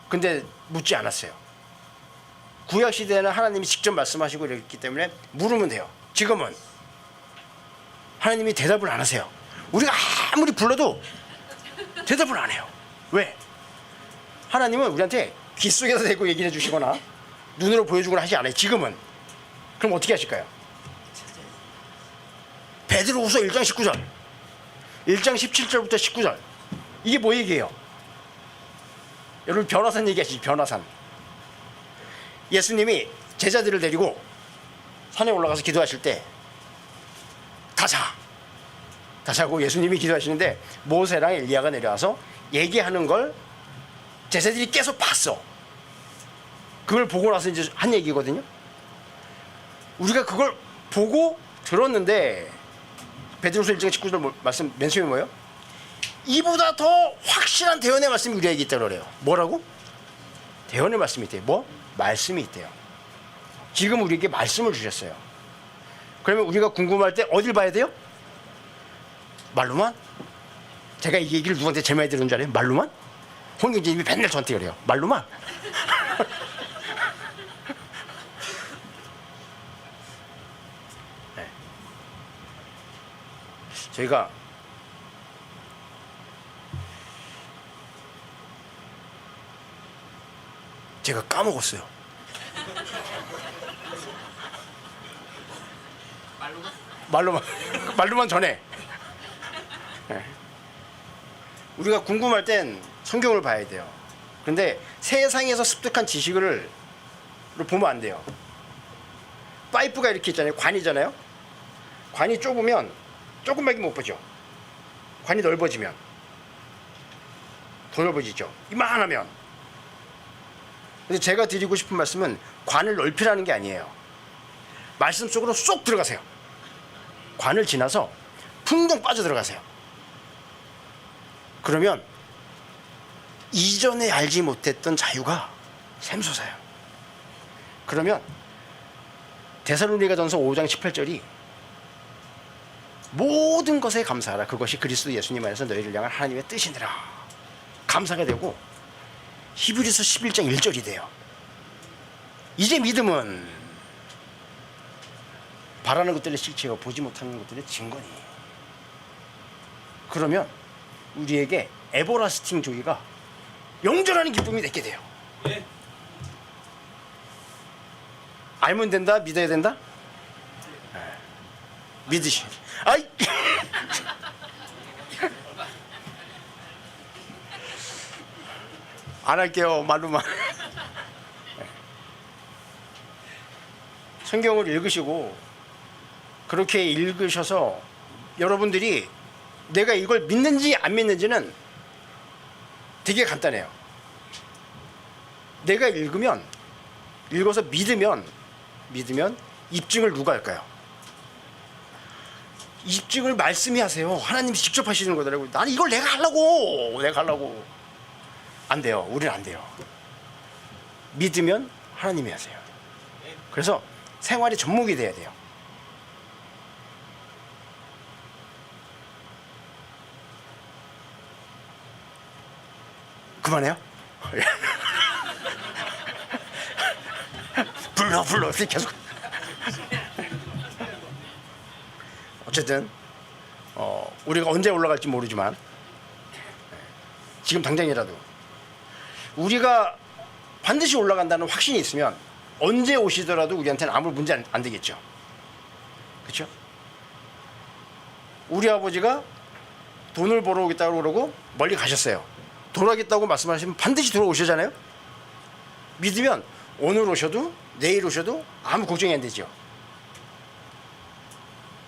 근데 묻지 않았어요. 구약 시대에는 하나님이 직접 말씀하시고 이랬기 때문에 물으면 돼요. 지금은 하나님이 대답을 안 하세요. 우리가 아무리 불러도 대답을 안 해요. 왜? 하나님은 우리한테 귀 속에서 대고 얘기를 해주시거나 눈으로 보여주거나 하지 않아요. 지금은. 그럼 어떻게 하실까요? 베드로후서 1장 19절 1장 17절부터 19절 이게 뭐 얘기예요? 여러분 변화산 얘기하시죠. 변화산. 예수님이 제자들을 데리고 산에 올라가서 기도하실 때 다 자고 예수님이 기도하시는데 모세랑 엘리야가 내려와서 얘기하는 걸 제자들이 계속 봤어. 그걸 보고 나서 이제 한 얘기거든요. 우리가 그걸 보고 들었는데 베드로서 1장 19절 말씀 맨 처음에 뭐예요? 이보다 더 확실한 대언의 말씀이 우리에게 있다고 그래요. 뭐라고? 대언의 말씀이 있대요. 뭐? 말씀이 있대요. 지금 우리에게 말씀을 주셨어요. 그러면 우리가 궁금할 때 어딜 봐야 돼요? 말로만? 제가 이 얘기를 누구한테 제일 많이 들은 줄 알아요? 말로만? 홍경진님이 맨날 저한테 그래요. 말로만? 네. 저희가 제가 까먹었어요. 말로만 전해. 네. 우리가 궁금할 땐 성경을 봐야 돼요. 근데 세상에서 습득한 지식을 보면 안 돼요. 파이프가 이렇게 있잖아요. 관이잖아요. 관이 좁으면 조금밖에 못 보죠. 관이 넓어지면 더 넓어지죠. 이만하면. 근데 제가 드리고 싶은 말씀은 관을 넓히라는 게 아니에요. 말씀 속으로 쏙 들어가세요. 관을 지나서 풍덩 빠져들어가세요. 그러면 이전에 알지 못했던 자유가 샘솟아요. 그러면 데살로니가전서 5장 18절이 모든 것에 감사하라. 그것이 그리스도 예수님 안에서 너희를 향한 하나님의 뜻이니라. 감사가 되고 히브리서 11장 1절이 돼요. 이제 믿음은 바라는 것들의 실체요 보지 못하는 것들의 증거니. 그러면 우리에게 에버라스팅 조이가 영원한 기쁨이 내게 돼요. 예. 알면 된다? 믿어야 된다? 믿으시. 아이. 안 할게요. 말로만. 성경을 읽으시고 그렇게 읽으셔서 여러분들이 내가 이걸 믿는지 안 믿는지는 되게 간단해요. 내가 읽어서 믿으면 입증을 누가 할까요? 입증을 말씀이 하세요. 하나님이 직접 하시는 거더라고요. 나는 이걸 내가 하려고. 안 돼요. 우리는 안 돼요. 믿으면 하나님이 하세요. 그래서 생활의 접목이 돼야 돼요. 그만해요? 불러 계속. 어쨌든 우리가 언제 올라갈지 모르지만 지금 당장이라도 우리가 반드시 올라간다는 확신이 있으면 언제 오시더라도 우리한테는 아무 문제 안 되겠죠. 그렇죠? 우리 아버지가 돈을 벌어오겠다고 그러고 멀리 가셨어요. 돌아오겠다고 말씀하시면 반드시 돌아오시잖아요. 믿으면 오늘 오셔도 내일 오셔도 아무 걱정이 안 되죠.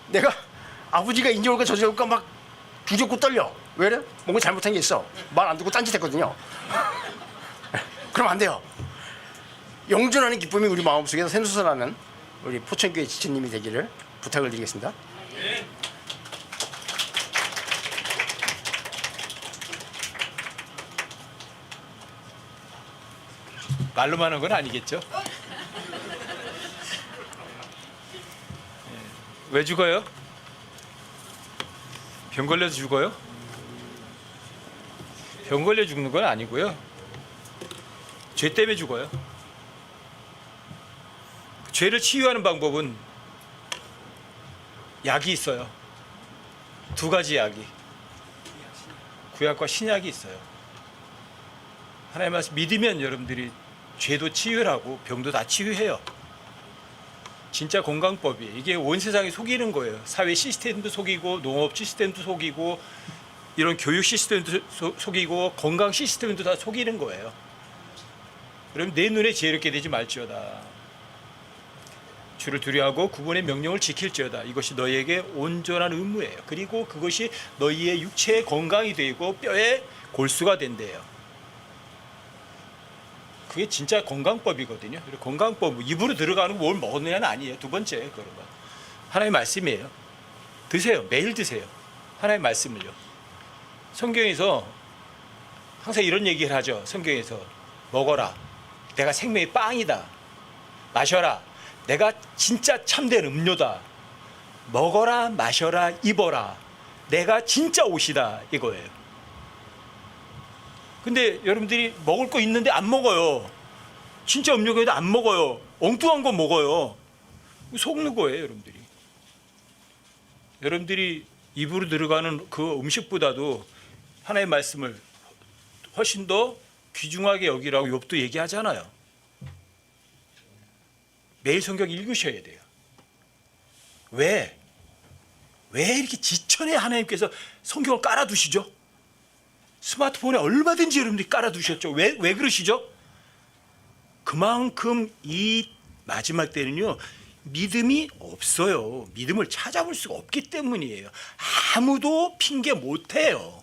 내가 아버지가 인정할까 저질까 막 두렵고 떨려. 왜래? 뭔가 잘못한 게 있어. 말 안 듣고 딴짓했거든요. 그럼 안 돼요. 영존하는 기쁨이 우리 마음속에서 샘솟아나는 우리 포천교회 지체님이 되기를 부탁을 드리겠습니다. 말로만 한 건 아니겠죠? 왜 죽어요? 병 걸려서 죽어요? 병 걸려 죽는 건 아니고요. 죄 때문에 죽어요. 죄를 치유하는 방법은 약이 있어요. 두 가지 약이. 구약과 신약이 있어요. 하나님 말씀 믿으면 여러분들이 죄도 치유하고 병도 다 치유해요. 진짜 건강법이 이게 온 세상이 속이는 거예요. 사회 시스템도 속이고 농업 시스템도 속이고 이런 교육 시스템도 속이고 건강 시스템도 다 속이는 거예요. 그럼 내 눈에 지혜롭게 되지 말지어다. 주를 두려워하고 그분의 명령을 지킬지어다. 이것이 너희에게 온전한 의무예요. 그리고 그것이 너희의 육체의 건강이 되고 뼈의 골수가 된대요. 그게 진짜 건강법이거든요. 그리고 건강법 입으로 들어가는 뭘 먹느냐는 아니에요. 두 번째 그런 거. 하나님의 말씀이에요. 드세요. 매일 드세요. 하나님의 말씀을요. 성경에서 항상 이런 얘기를 하죠. 성경에서 먹어라. 내가 생명의 빵이다. 마셔라. 내가 진짜 참된 음료다. 먹어라, 마셔라, 입어라. 내가 진짜 옷이다. 이거예요. 근데 여러분들이 먹을 거 있는데 안 먹어요. 진짜 음료에도 안 먹어요. 엉뚱한 거 먹어요. 속는 거예요, 여러분들이. 여러분들이 입으로 들어가는 그 음식보다도 하나님의 말씀을 훨씬 더 귀중하게 여기라고 욥도 얘기하잖아요. 매일 성경 읽으셔야 돼요. 왜 이렇게 지천에 하나님께서 성경을 깔아두시죠? 스마트폰에 얼마든지 여러분들이 깔아두셨죠. 왜 그러시죠? 그만큼 이 마지막 때는요, 믿음이 없어요. 믿음을 찾아볼 수가 없기 때문이에요. 아무도 핑계 못해요.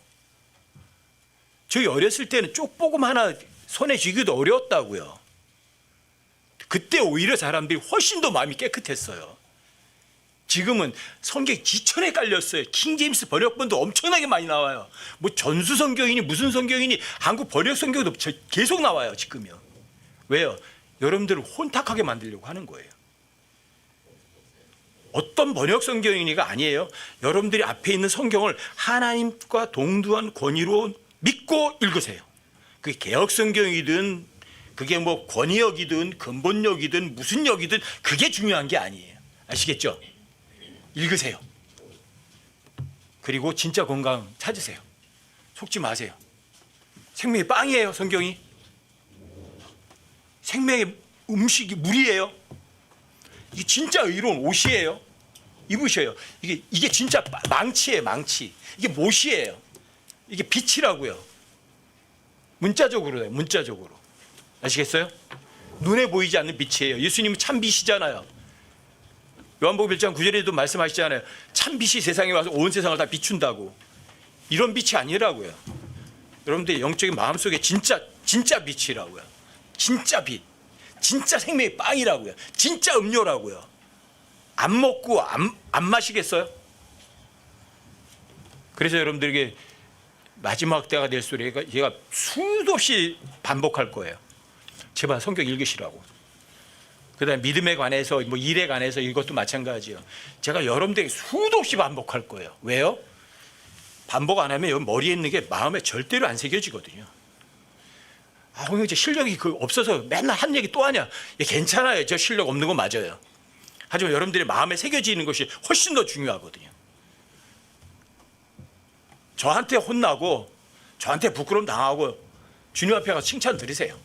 저희 어렸을 때는 쪽보금 하나 손에 쥐기도 어려웠다고요. 그때 오히려 사람들이 훨씬 더 마음이 깨끗했어요. 지금은 성경이 지천에 깔렸어요. 킹제임스 번역본도 엄청나게 많이 나와요. 뭐 전수 성경이니 무슨 성경이니 한국 번역 성경도 계속 나와요. 지금요. 왜요? 여러분들을 혼탁하게 만들려고 하는 거예요. 어떤 번역 성경이니가 아니에요. 여러분들이 앞에 있는 성경을 하나님과 동등한 권위로 믿고 읽으세요. 그게 개혁 성경이든 그게 뭐 권위역이든 근본역이든 무슨 역이든 그게 중요한 게 아니에요. 아시겠죠? 읽으세요. 그리고 진짜 건강 찾으세요. 속지 마세요. 생명의 빵이에요, 성경이. 생명의 음식이 물이에요. 이게 진짜 의로운 옷이에요. 입으셔요. 이게 진짜 망치예요, 망치. 이게 못이에요. 이게 빛이라고요. 문자적으로요, 문자적으로. 아시겠어요? 눈에 보이지 않는 빛이에요. 예수님은 참 빛이잖아요. 요한복음 1장 9절에도 말씀하시잖아요. 참 빛이 세상에 와서 온 세상을 다 비춘다고. 이런 빛이 아니라고요. 여러분들 영적인 마음속에 진짜 빛이라고요. 진짜 빛. 진짜 생명의 빵이라고요. 진짜 음료라고요. 안 먹고 안 마시겠어요? 그래서 여러분들에게 마지막 때가 될 소리 얘가 수도 없이 반복할 거예요. 제발 성경 읽으시라고. 그다음에 믿음에 관해서 뭐 일에 관해서 이것도 마찬가지예요. 제가 여러분들에게 수도 없이 반복할 거예요. 왜요? 반복 안 하면 여기 머리에 있는 게 마음에 절대로 안 새겨지거든요. 아, 홍영 제 실력이 없어서 맨날 한 얘기 또 하냐? 예, 괜찮아요. 저 실력 없는 거 맞아요. 하지만 여러분들의 마음에 새겨지는 것이 훨씬 더 중요하거든요. 저한테 혼나고 저한테 부끄러움 당하고 주님 앞에 가서 칭찬 드리세요.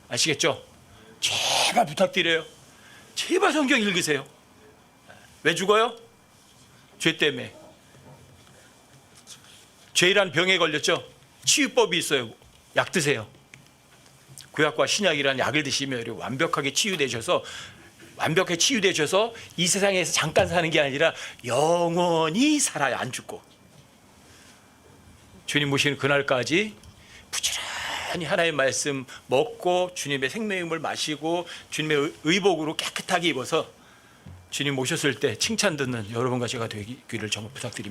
아시겠죠? 제발 부탁드려요. 제발 성경 읽으세요. 왜 죽어요? 죄 때문에. 죄란 병에 걸렸죠? 치유법이 있어요. 약 드세요. 구약과 신약이라는 약을 드시며 이렇게 완벽하게 치유되셔서 이 세상에서 잠깐 사는 게 아니라 영원히 살아요. 안 죽고. 주님 모시는 그날까지 부지런히 하나님의 말씀 먹고 주님의 생명을 마시고 주님의 의복으로 깨끗하게 입어서 주님 모셨을 때 칭찬 듣는 여러분과 제가 되기를 정말 부탁드립니다.